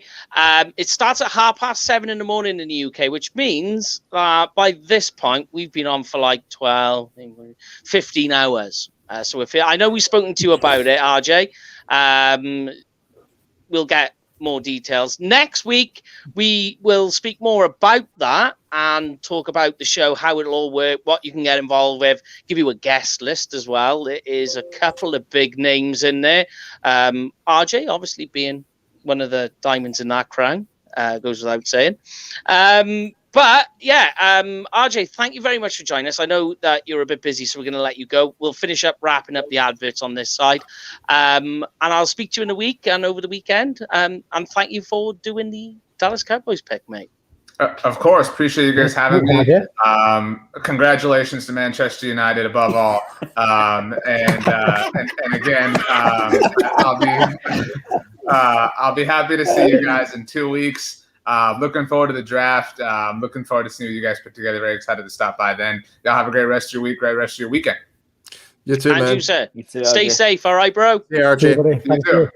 It starts at 7:30 in the morning in the UK, which means by this point we've been on for like 15 hours. So I know we've spoken to you about it, RJ. We'll get more details next week. We will speak more about that and talk about the show, how it'll all work, what you can get involved with, give you a guest list as well. There is a couple of big names in there. RJ obviously being one of the diamonds in that crown, goes without saying. But yeah, RJ, thank you very much for joining us. I know that you're a bit busy, so we're going to let you go. We'll finish up wrapping up the adverts on this side. And I'll speak to you in a week and over the weekend. And thank you for doing the Dallas Cowboys pick, mate. Of course. Appreciate you guys having me. Congratulations to Manchester United above all. And again, I'll be happy to see you guys in 2 weeks. Looking forward to the draft. Looking forward to seeing what you guys put together. Very excited to stop by then. Y'all have a great rest of your week, great rest of your weekend. You too, man. You, sir. You too, stay safe, all right, bro? Yeah, RJ. Thank you.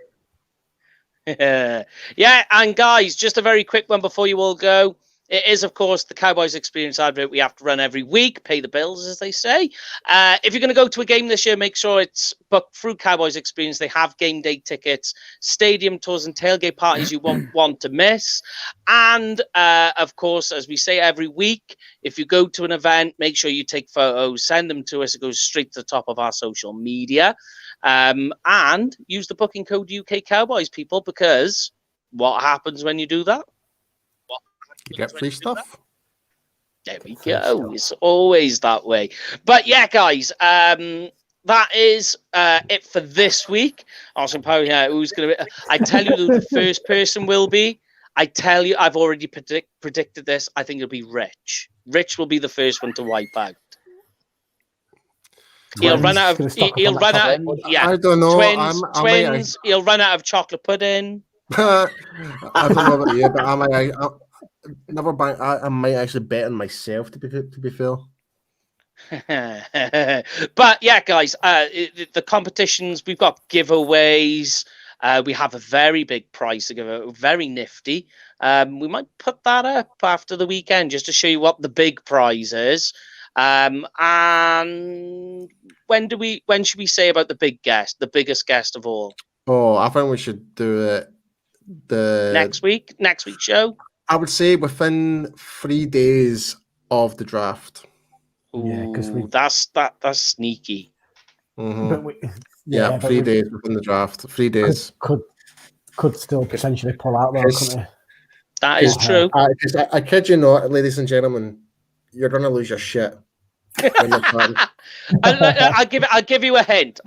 Yeah, and guys, just a very quick one before you all go. It is, of course, the Cowboys Experience advert we have to run every week, pay the bills, as they say. If you're going to go to a game this year, make sure it's booked through Cowboys Experience. They have game day tickets, stadium tours, and tailgate parties you won't want to miss. And, of course, as we say every week, if you go to an event, make sure you take photos, send them to us. It goes straight to the top of our social media. And use the booking code UK Cowboys, people, because what happens when you do that? You get free stuff. There we go. It's always that way. But yeah, guys, that is it for this week. Also, who's going to be? I tell you who the first person will be. I tell you, I've already predicted this. I think it'll be Rich. Rich will be the first one to wipe out. He'll run out of. He'll run out. Yeah, I don't know. Twins. He'll run out of chocolate pudding. I don't know about you, but I might actually bet on myself to be fair. But yeah, guys, the competitions, we've got giveaways. We have a very big prize to give away, very nifty. We might put that up after the weekend just to show you what the big prize is. And when should we say about the big guest, the biggest guest of all? Oh, I think we should do it next week's show. I would say within 3 days of the draft. Ooh, that's sneaky. Mm-hmm. 3 days within the draft. 3 days could still potentially pull out though, couldn't it? That is true. I kid you not, ladies and gentlemen, you're gonna lose your shit. I'll give you a hint.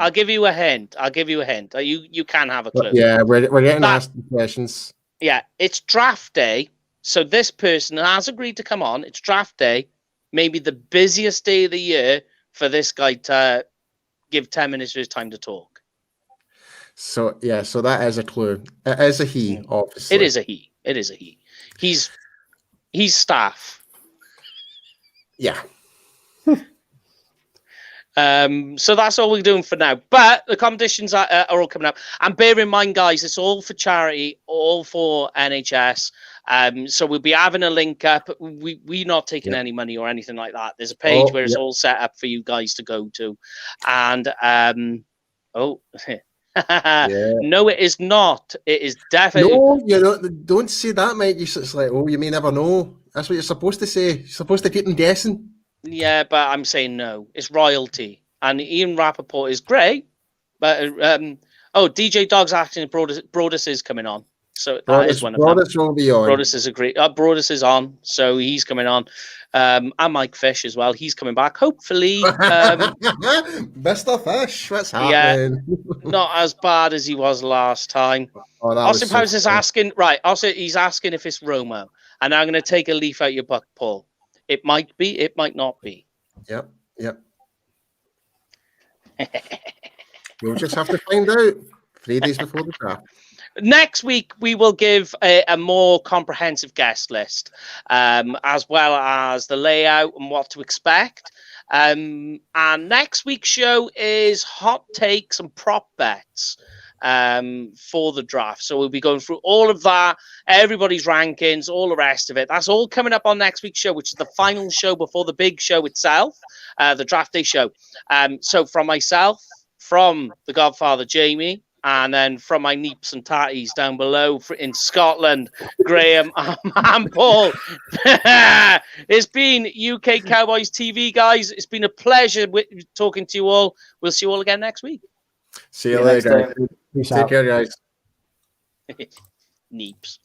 You can have a clue. Yeah, we're getting asked questions. Yeah, it's draft day. So this person has agreed to come on. It's draft day. Maybe the busiest day of the year for this guy to give 10 minutes of his time to talk. So yeah, so that is a clue. It is a he, obviously. It is a he. He's staff. Yeah. So that's all we're doing for now. But the competitions are all coming up. And bear in mind, guys, it's all for charity, all for NHS. So we'll be having a link up. We're not taking any money or anything like that. There's a page where it's all set up for you guys to go to. And no, it is not. It is definitely. No, don't say that, mate. It's like, you may never know. That's what you're supposed to say. You're supposed to keep them guessing. Yeah, but I'm saying no. It's royalty. And Ian Rappaport is great. But DJ Dog's acting. Brodus is coming on. So that is one of them. Brodus will be on. Brodus is agreed. Brodus is on. So he's coming on. And Mike Fish as well. He's coming back. Hopefully. Mr. Fish, what's happening? Not as bad as he was last time. Austin Powers is asking. Right. Also, he's asking if it's Romo. And I'm going to take a leaf out your book, Paul. It might be, it might not be. Yep. We'll just have to find out 3 days before the draft. Next week, we will give a more comprehensive guest list, as well as the layout and what to expect. And next week's show is hot takes and prop bets for the draft. So we'll be going through all of that, everybody's rankings, all the rest of it. That's all coming up on next week's show, which is the final show before the big show itself, the draft day show. So from myself, from the Godfather Jamie, and then from my neeps and tatties down below in Scotland, Graham and Paul. It's been UK Cowboys TV, guys. It's been a pleasure talking to you all. We'll see you all again next week. See you later. Peace Take out. care, guys. Neeps.